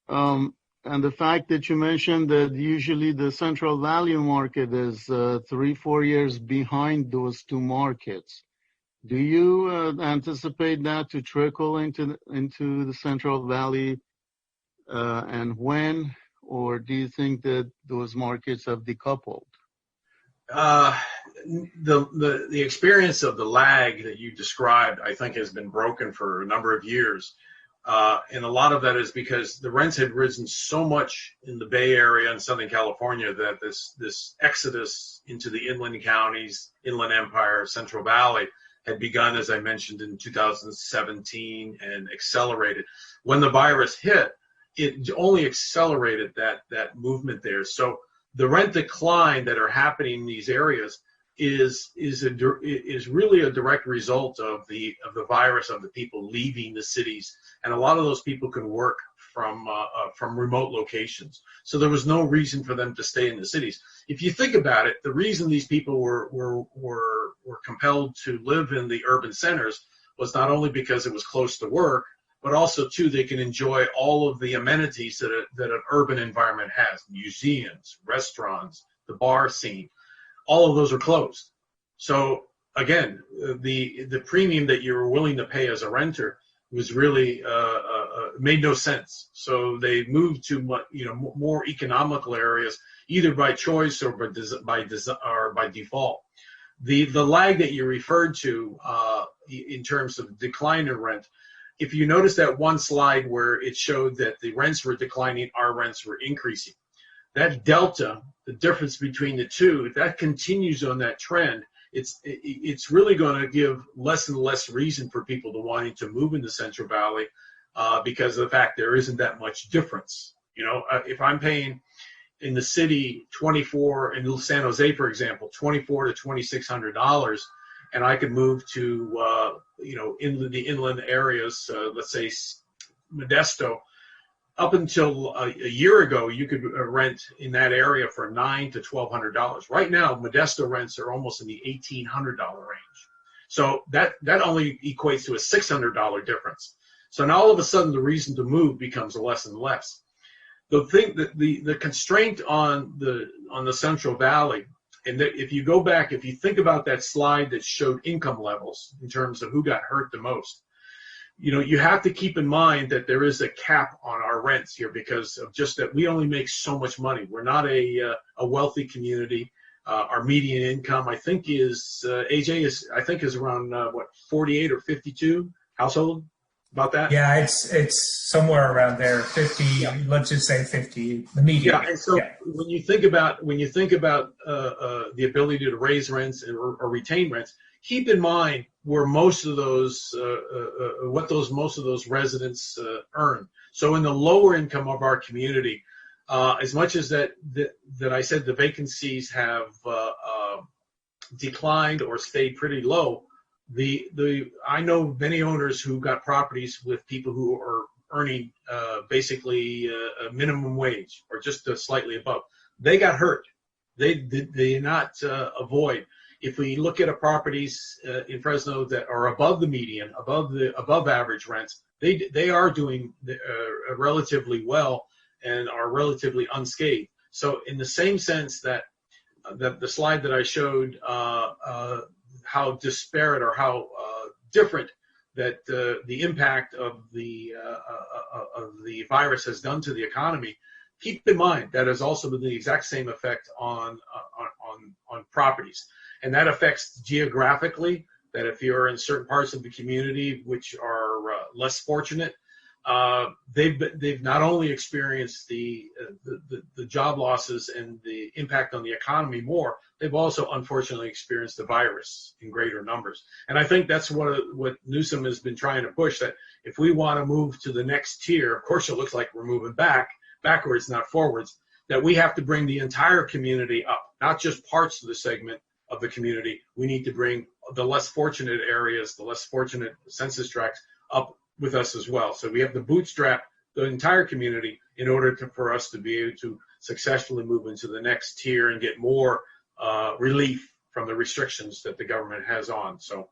D: and the fact that you mentioned that usually the Central Valley market is 3-4 years behind those two markets, do you anticipate that to trickle into the Central Valley, and when, or do you think that those markets have decoupled?
B: The experience of the lag that you described, I think, has been broken for a number of years. And a lot of that is because the rents had risen so much in the Bay Area and Southern California that this exodus into the inland counties, Inland Empire, Central Valley had begun, as I mentioned, in 2017 and accelerated. When the virus hit, it only accelerated that movement there. So the rent decline that are happening in these areas is really a direct result of the virus, of the people leaving the cities, and a lot of those people can work from remote locations. So there was no reason for them to stay in the cities. If you think about it, the reason these people were compelled to live in the urban centers was not only because it was close to work, but also too they can enjoy all of the amenities that an urban environment has: museums, restaurants, the bar scene. All of those are closed. So again, the premium that you were willing to pay as a renter was really made no sense. So they moved to more economical areas, either by choice or by default. The lag that you referred to in terms of decline in rent, if you notice that one slide where it showed that the rents were declining, our rents were increasing. That delta, the difference between the two, if that continues on that trend, it's really going to give less and less reason for people to wanting to move into Central Valley because of the fact there isn't that much difference. If I'm paying in the city in San Jose, for example, $2,400 to $2,600, and I could move to the inland areas, let's say Modesto. Up until a year ago, you could rent in that area for $900 to $1,200. Right now, Modesto rents are almost in the $1,800 range. So that only equates to a $600 difference. So now all of a sudden, the reason to move becomes less and less. The thing that the constraint on the Central Valley, and that if you go back, if you think about that slide that showed income levels in terms of who got hurt the most, you have to keep in mind that there is a cap on our rents here because of just that we only make so much money. We're not a wealthy community. Our median income, I think, is around 48 or 52 household, about that.
A: Yeah, it's somewhere around there, 50. Yeah. Let's just say 50, the median.
B: Yeah, and so when you think about the ability to raise rents or retain rents, keep in mind where most of those residents earn. So in the lower income of our community, as much as that I said the vacancies have declined or stayed pretty low, I know many owners who got properties with people who are earning basically a minimum wage or just slightly above. They got hurt. They did not avoid. If we look at properties in Fresno that are above the median, above average rents, they are doing relatively well and are relatively unscathed. So in the same sense that the slide that I showed, how disparate or how different that the impact of the virus has done to the economy, keep in mind that has also been the exact same effect on properties. And that affects geographically, that if you're in certain parts of the community which are less fortunate, they've not only experienced the job losses and the impact on the economy more, they've also unfortunately experienced the virus in greater numbers. And I think that's what Newsom has been trying to push, that if we want to move to the next tier, of course it looks like we're moving backwards, not forwards, that we have to bring the entire community up, not just parts of the segment of the community. We need to bring the less fortunate areas, the less fortunate census tracts up with us as well. So we have to bootstrap the entire community in order for us to be able to successfully move into the next tier and get more relief from the restrictions that the government has on. So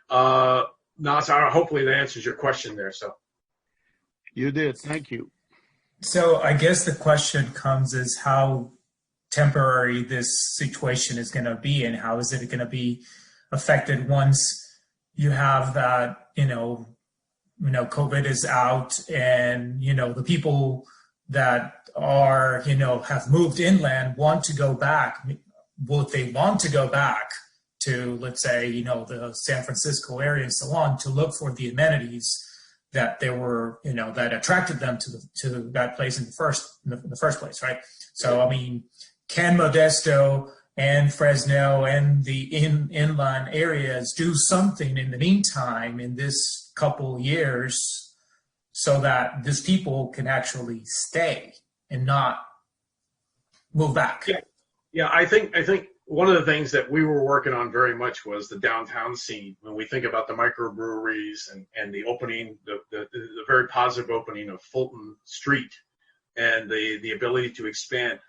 B: hopefully that answers your question there. So
D: you did. Thank you.
A: So I guess the question comes is how temporary this situation is going to be, and how is it going to be affected once you have that, COVID is out, and, the people that are, have moved inland want to go back. Will they want to go back to, let's say, the San Francisco area and so on, to look for the amenities that they were, that attracted them to that place in the first place, right? So, I mean, can Modesto and Fresno and the inland areas do something in the meantime in this couple years so that these people can actually stay and not move back.
B: Yeah, I think one of the things that we were working on very much was the downtown scene. When we think about the microbreweries and the opening, the very positive opening of Fulton Street and the ability to expand,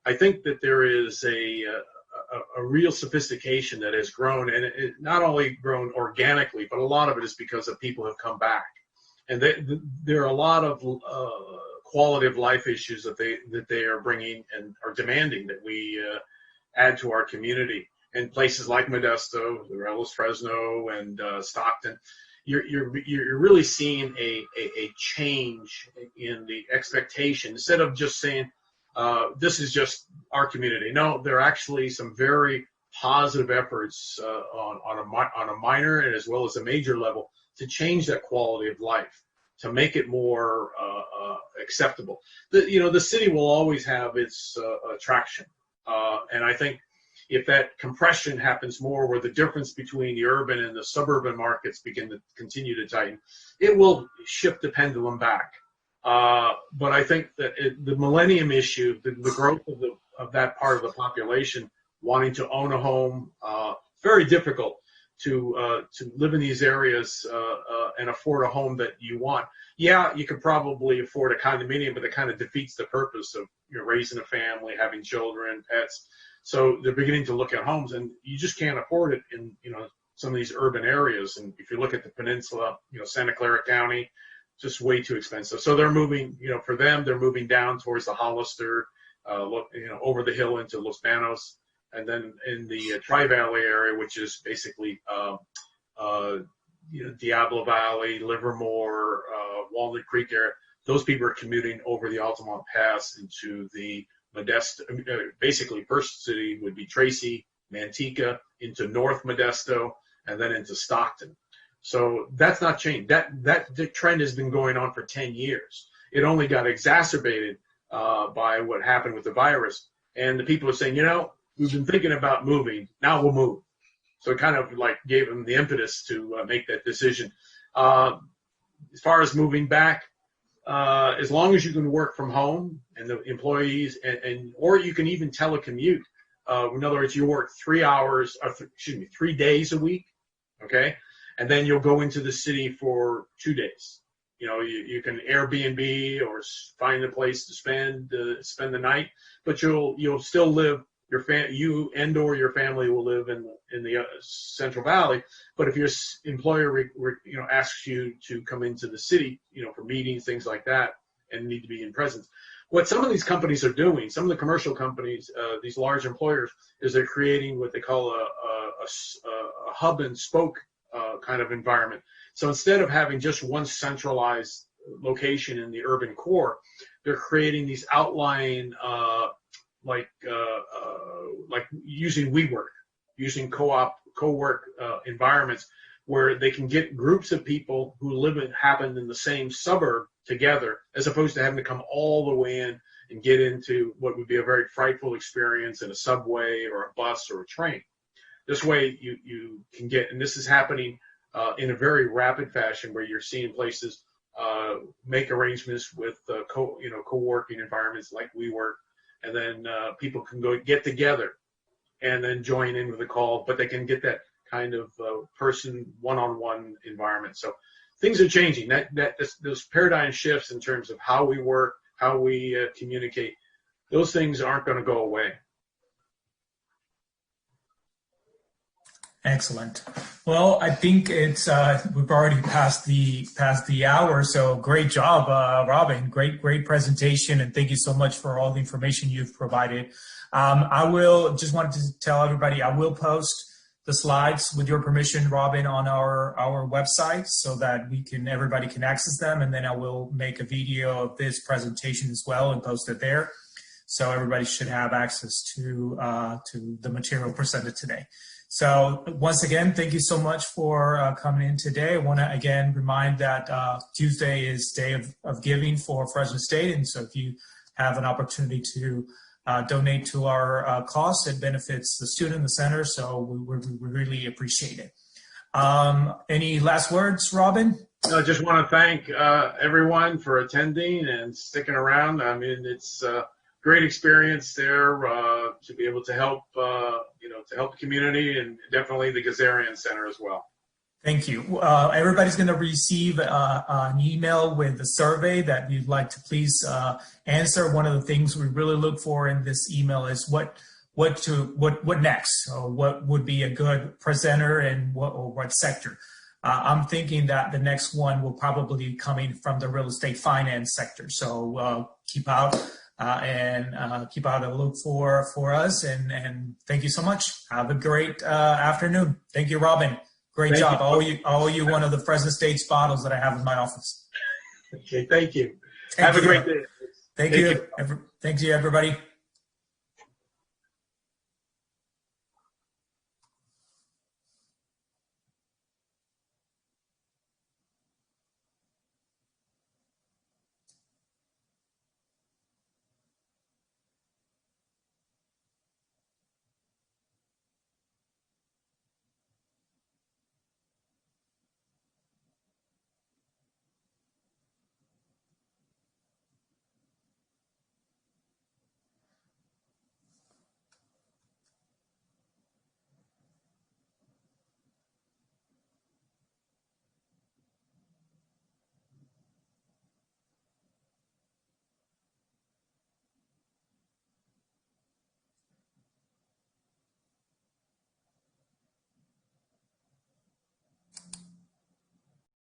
B: I think that there is a real sophistication that has grown, and it not only grown organically, but a lot of it is because of people have come back, and there are a lot of quality of life issues that they are bringing and are demanding that we add to our community. And places like Modesto, as well as Fresno and Stockton, you're really seeing a change in the expectation. Instead of just saying this is just our community, no, there are actually some very positive efforts on a minor and as well as a major level to change that quality of life, to make it more acceptable. The city will always have its attraction, and I think if that compression happens more, where the difference between the urban and the suburban markets begin to continue to tighten, it will shift the pendulum back. But I think that the millennium issue, the growth of that part of the population wanting to own a home, very difficult to live in these areas and afford a home that you want. Yeah, you could probably afford a condominium, but it kind of defeats the purpose of raising a family, having children, pets. So they're beginning to look at homes, and you just can't afford it in some of these urban areas. And if you look at the peninsula, Santa Clara County, just way too expensive. So they're moving, for them, they're moving down towards the Hollister, over the hill into Los Banos, and then in the Tri-Valley area, which is basically Diablo Valley, Livermore, Walnut Creek area. Those people are commuting over the Altamont Pass into the Modesto. Basically, first city would be Tracy, Manteca, into North Modesto, and then into Stockton. So that's not changed. That trend has been going on for 10 years. It only got exacerbated by what happened with the virus. And the people are saying, we've been thinking about moving. Now we'll move. So it kind of like gave them the impetus to make that decision. As far as moving back, as long as you can work from home and the employees, or you can even telecommute. In other words, you work 3 days a week, okay? And then you'll go into the city for 2 days. You can Airbnb or find a place to spend the night, but you'll still live. You and/or your family will live in the Central Valley. But if your employer asks you to come into the city, for meetings, things like that, and need to be in presence, what some of these companies are doing, some of the commercial companies, these large employers, is they're creating what they call a hub and spoke kind of environment. So instead of having just one centralized location in the urban core, they're creating these outlying like using WeWork, using co-work environments where they can get groups of people who happen in the same suburb together, as opposed to having to come all the way in and get into what would be a very frightful experience in a subway or a bus or a train. This way you can get, and this is happening in a very rapid fashion, where you're seeing places make arrangements with co-working environments like WeWork, and then people can go get together and then join in with a call, but they can get that kind of person one-on-one environment. So things are changing. Those paradigm shifts in terms of how we work, how we communicate, those things aren't going to go away.
A: Excellent. Well, I think it's we've already passed the hour. So great job, Robin. Great presentation, and thank you so much for all the information you've provided. I will just wanted to tell everybody I will post the slides with your permission, Robin, on our website so that everybody can access them, and then I will make a video of this presentation as well and post it there. So everybody should have access to the material presented today. So once again, thank you so much for coming in today. I want to again remind that Tuesday is Day of Giving for Fresno State, and so if you have an opportunity to donate to our cause. It benefits the student, the center, so we really appreciate it. Any last words, Robin?
B: I just want to thank everyone for attending and sticking around. I mean, it's a great experience there to be able to help, to help the community, and definitely the Gazarian Center as well.
A: Thank you. Everybody's going to receive an email with a survey that you'd like to please answer. One of the things we really look for in this email is what next. So what would be a good presenter and what sector. I'm thinking that the next one will probably be coming from the real estate finance sector. So keep out a look for us. And thank you so much. Have a great afternoon. Thank you, Robin. Great job. I owe you one of the Fresno State bottles that I have in my office.
B: Okay, thank you. Have a great day.
A: Thank you, everybody.